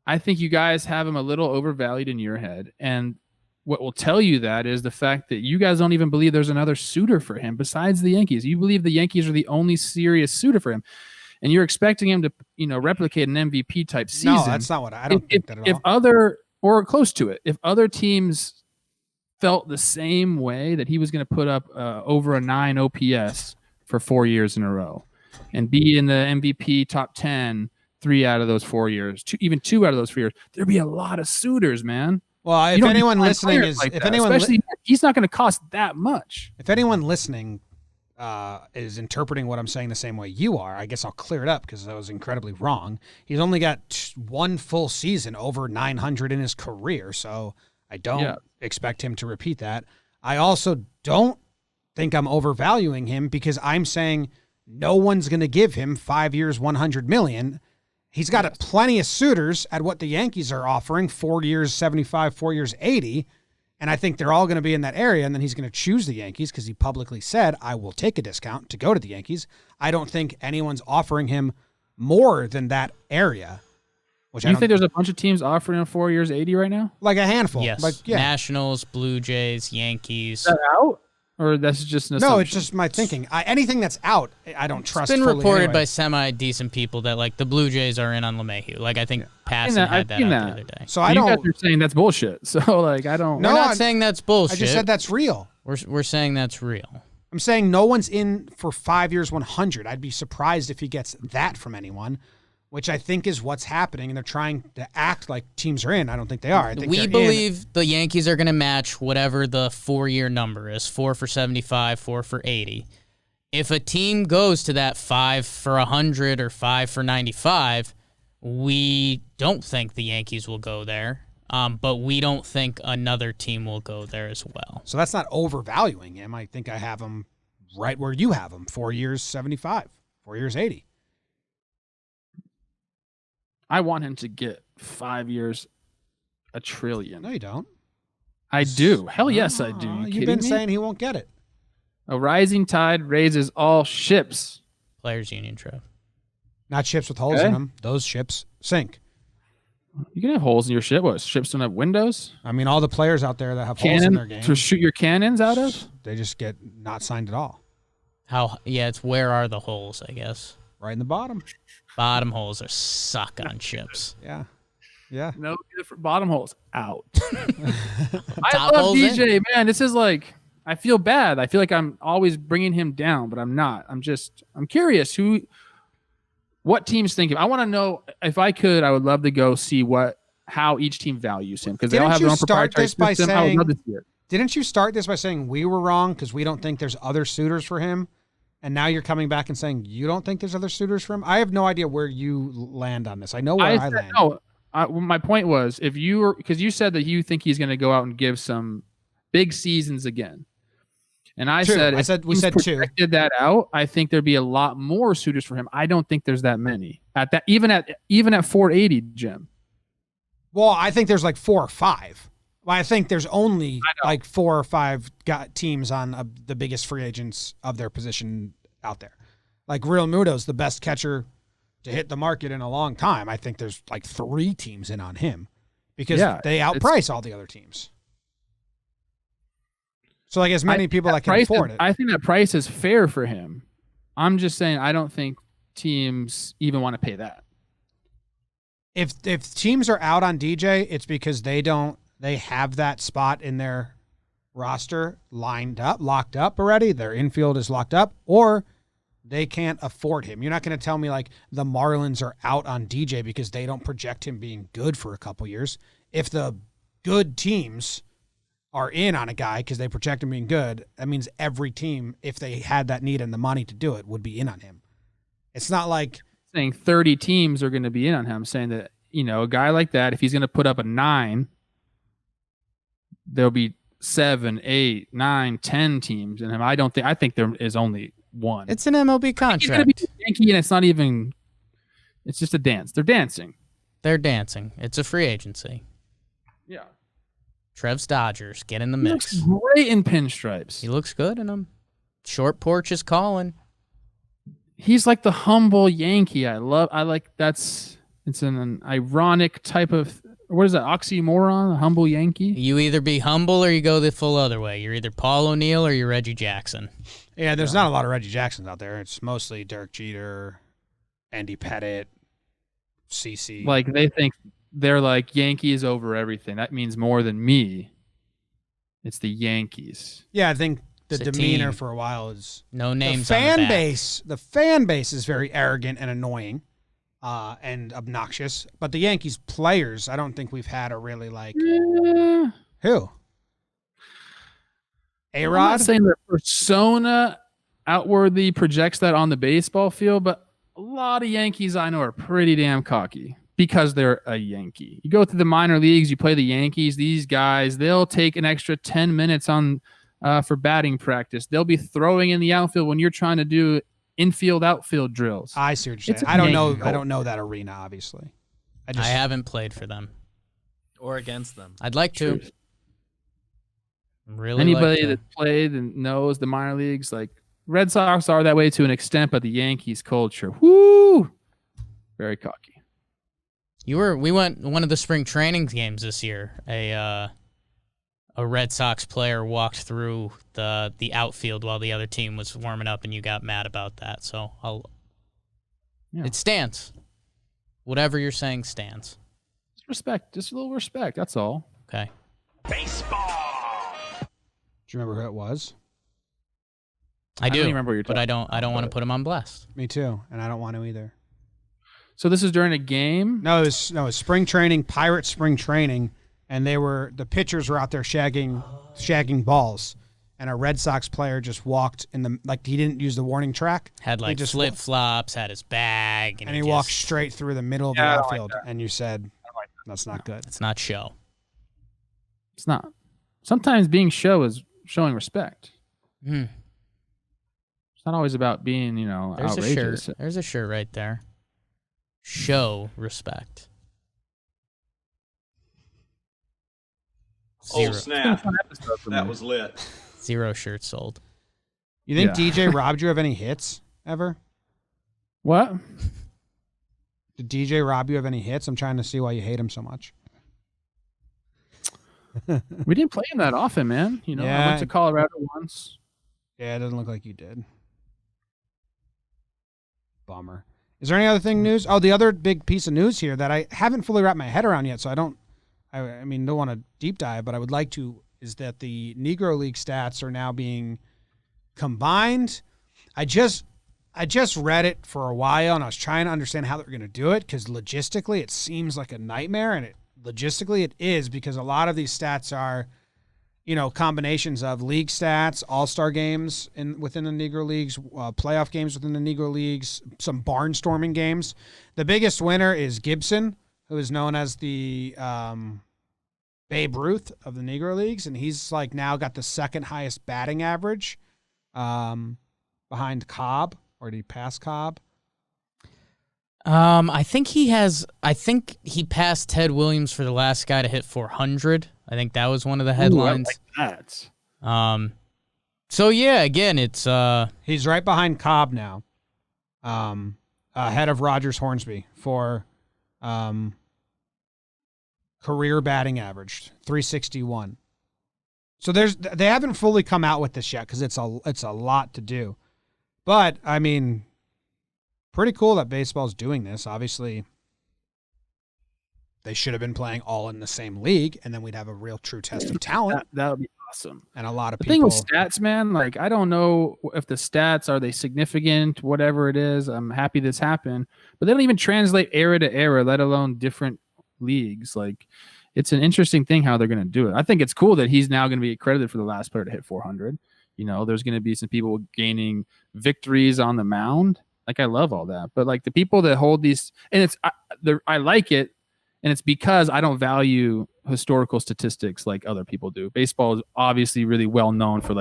I think you guys have him a little overvalued in your head, and what will tell you that is the fact that you guys don't even believe there's another suitor for him besides the Yankees. You believe the Yankees are the only serious suitor for him, and you're expecting him to, replicate an MVP type season. No, that's not what I don't think that at all. If other or close to it, if other teams felt the same way that he was going to put up over a 9 OPS for 4 years in a row and be in the MVP top 10 3 out of those 4 years, even 2 out of those 4 years, there'd be a lot of suitors, man. Well, if anyone listening is, he's not going to cost that much. If anyone listening is interpreting what I'm saying the same way you are, I guess I'll clear it up because I was incredibly wrong. He's only got 1 full season over 900 in his career, so I don't expect him to repeat that. I also don't think I'm overvaluing him because I'm saying no one's going to give him 5 years, $100 million. He's got plenty of suitors at what the Yankees are offering, 4 years, 75, 4 years, 80. And I think they're all going to be in that area. And then he's going to choose the Yankees because he publicly said, I will take a discount to go to the Yankees. I don't think anyone's offering him more than that area. Which Do you think there's a bunch of teams offering him 4 years, 80 right now? like a handful? Yes. Like, yeah. Nationals, Blue Jays, Yankees. Is that out? Or that's just an No, assumption? it's just my thinking. Anything that's out, I don't trust. It's been fully reported anyway. by semi-decent people that like the Blue Jays are in on LeMahieu. Like I think Passan had that seen out that. the other day. So You I guys don't. are saying that's bullshit. So like I don't. No, We're not I'm- saying that's bullshit. I just said that's real. We're saying that's real. I'm saying no one's in for 5 years, 100. I'd be surprised if he gets that from anyone, which I think is what's happening. And they're trying to act like teams are in. I don't think they are. I think We they're in. believe the Yankees are going to match whatever the 4-year number is, 4 for 75, 4 for 80. If a team goes to that 5 for 100 or 5 for 95, we don't think the Yankees will go there, but we don't think another team will go there as well. So that's not overvaluing him. I think I have him right where you have him. 4 years, 75. 4 years, 80. I want him to get 5 years, $1 trillion. No, you don't. I do. Hell yes, I do. You You've kidding been me? saying he won't get it. A rising tide raises all ships. Players Union, Trev. Not ships with holes in them. Those ships sink. You can have holes in your ship. What? Ships don't have windows? I mean, all the players out there that have holes in their game, to shoot your cannons out of? they just get not signed at all. Yeah, it's where are the holes, I guess. Right in the bottom. Bottom holes are suck on ships. Yeah. Yeah. No good for bottom holes. Out. I Top love holes DJ, man. This is like, I feel bad. I feel like I'm always bringing him down, but I'm not. I'm curious what teams think of. I want to know, if I could, I would love to go see how each team values him, because they all Didn't have you their own start proprietary this by system. I would saying- love to see it. Didn't you start this by saying we were wrong because we don't think there's other suitors for him? And now you're coming back and saying you don't think there's other suitors for him? I have no idea where you land on this. I know where I said, land. no, my point was, because you said that you think he's going to go out and give some big seasons again. And I Two. said, I if said- we teams said two. projected that out, I think there'd be a lot more suitors for him. I don't think there's that many at that, even at 480, Jim. Well, I think there's like 4 or 5. Well, I think there's only like 4 or 5 teams on the biggest free agents of their position out there. Like Real Muto's the best catcher to hit the market in a long time. I think there's like 3 teams in on him because they outprice all the other teams. So like as many people that can afford it. I think that price is fair for him. I'm just saying I don't think teams even want to pay that. If teams are out on DJ, it's because they have that spot in their roster locked up already. Their infield is locked up, or they can't afford him. You're not going to tell me like the Marlins are out on DJ because they don't project him being good for a couple years. If the good teams are in on a guy because they project him being good, that means every team, if they had that need and the money to do it, would be in on him. It's not like saying 30 teams are going to be in on him. I'm saying that, a guy like that, if he's going to put up a 9, there'll be 7, 8, 9, 10 teams in him. I think there is only one. It's an MLB He's going to contract. be a Yankee, and it's just a dance. They're dancing. They're dancing. It's a free agency. Yeah. Trev's Dodgers, get in the He looks mix. great in pinstripes. He looks good in them. Short porch is calling. He's like the humble Yankee. It's an ironic type of, what is that, oxymoron, a humble Yankee? You either be humble or you go the full other way. You're either Paul O'Neill or you're Reggie Jackson. yeah, there's not a lot of Reggie Jacksons out there. It's mostly Derek Jeter, Andy Pettit, CC. Like they think they're like Yankees over everything. That means more than me. It's the Yankees. Yeah, I think the It's a demeanor team. for a while is No names the on the fan back. base. The fan base is very arrogant and annoying, and obnoxious. But the Yankees players, I don't think we've had a really like who. I'm A-Rod? not saying their persona outwardly projects that on the baseball field, but a lot of Yankees I know are pretty damn cocky because they're a Yankee. You go through the minor leagues, you play the Yankees, these guys, they'll take an extra 10 minutes for batting practice. They'll be throwing in the outfield when you're trying to do infield, outfield drills. I see what you're It's saying. a I don't know. Yankee I don't know that arena, obviously. I haven't played for them. or against them. I'd like to. Truth. Really Anybody like to. that played and knows the minor leagues, like Red Sox are that way to an extent, but the Yankees culture, whoo, very cocky. We went one of the spring training games this year. A Red Sox player walked through the outfield while the other team was warming up, and you got mad about that. So it stands. Whatever you're saying stands. Respect, just a little respect. That's all. Okay. Baseball. Do you remember who it was? I do. don't even remember what you're but talking I don't want to put him on blast. Me too, and I don't want to either. So this is during a game? No, it was spring training, Pirate spring training, and the pitchers were out there shagging balls, and a Red Sox player just walked he didn't use the warning track. Had like just flip flops, had his bag, and he walked straight through the middle of the outfield, and you said that's not good. It's not show. It's not. Sometimes being show is showing respect. Hmm. It's not always about being, There's outrageous. a shirt. There's a shirt right there. Show respect. Oh, snap. That was lit. 0 shirts sold. You think DJ robbed you of any hits ever? What? Did DJ rob you of any hits? I'm trying to see why you hate him so much. We didn't play him that often, man. I went to Colorado once. Yeah, it doesn't look like you did. Bummer. Is there any other news? Oh, the other big piece of news here that I haven't fully wrapped my head around yet, so I don't want to deep dive, but I would like to, is that the Negro League stats are now being combined. I just read it for a while, and I was trying to understand how they're going to do it, because logistically it seems like a nightmare, and logistically it is, because a lot of these stats are, combinations of league stats, all-star games within the Negro Leagues, playoff games within the Negro Leagues, some barnstorming games. The biggest winner is Gibson, who is known as the Babe Ruth of the Negro Leagues, and he's now got the second highest batting average behind Cobb. Or did he pass Cobb? I think he passed Ted Williams for the last guy to hit 400. I think that was one of the headlines. Ooh, I like that. So yeah, again, it's he's right behind Cobb now. Ahead of Rogers Hornsby for career batting average, 361. So they haven't fully come out with this yet, because it's a lot to do. But I mean, pretty cool that baseball's doing this. Obviously, they should have been playing all in the same league, and then we'd have a real true test of talent. That would be awesome. And a lot of the people. The thing with stats, man, I don't know if the stats, are they significant, whatever it is. I'm happy this happened, but they don't even translate era to era, let alone different leagues. It's an interesting thing how they're going to do it. I think it's cool that he's now going to be accredited for the last player to hit 400. There's going to be some people gaining victories on the mound. I love all that. But the people that hold these, and I like it, and it's because I don't value historical statistics like other people do. Baseball is obviously really well known for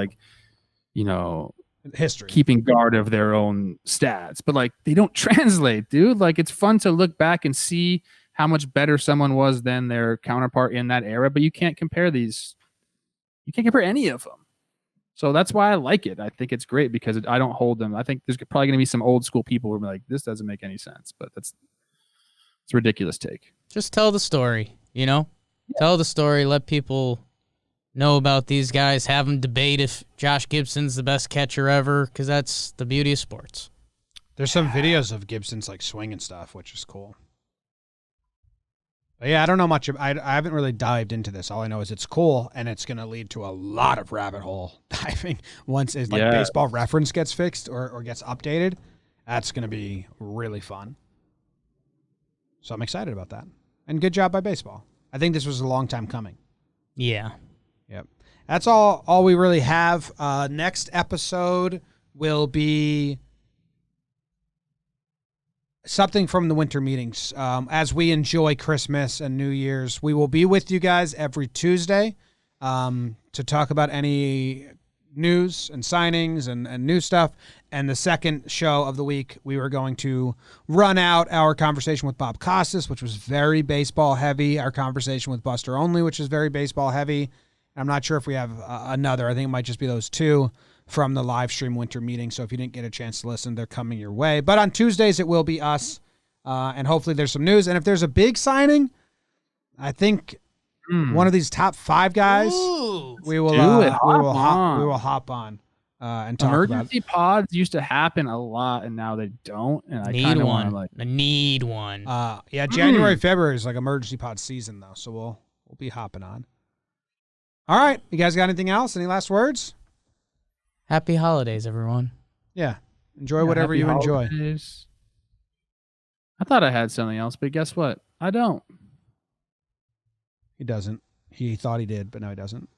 history, keeping guard of their own stats, but they don't translate, dude. It's fun to look back and see how much better someone was than their counterpart in that era, but you can't compare these. You can't compare any of them. So that's why I like it. I think it's great because I don't hold them. I think there's probably going to be some old school people who are like, this doesn't make any sense, but it's a ridiculous take. Just tell the story, Tell the story, let people know about these guys, have them debate if Josh Gibson's the best catcher ever, because that's the beauty of sports. There's some videos of Gibson's swing and stuff, which is cool. But yeah, I don't know much. I haven't really dived into this. All I know is it's cool, and it's going to lead to a lot of rabbit hole diving once Baseball Reference gets fixed or gets updated. That's going to be really fun. So I'm excited about that. And good job by baseball. I think this was a long time coming. Yeah. Yep. That's all we really have. Next episode will be something from the winter meetings. As we enjoy Christmas and New Year's, we will be with you guys every Tuesday to talk about any news and signings and new stuff. And the second show of the week, we were going to run out our conversation with Bob Costas, which was very baseball heavy. Our conversation with Buster Only, which is very baseball heavy. I'm not sure if we have another. I think it might just be those two from the live stream winter meeting. So if you didn't get a chance to listen, they're coming your way. But on Tuesdays, it will be us and hopefully there's some news. And if there's a big signing, I think one of these top 5 guys, we will hop on and talk Emergency about it. pods used to happen a lot, and now they don't. And I Need kind of one. want to I need one. Yeah, January, February is like emergency pod season though, so we'll be hopping on. All right, you guys got anything else? Any last words? Happy holidays, everyone. Yeah, enjoy whatever you enjoy. Holidays. I thought I had something else, but guess what? I don't. He doesn't. He thought he did, but now he doesn't.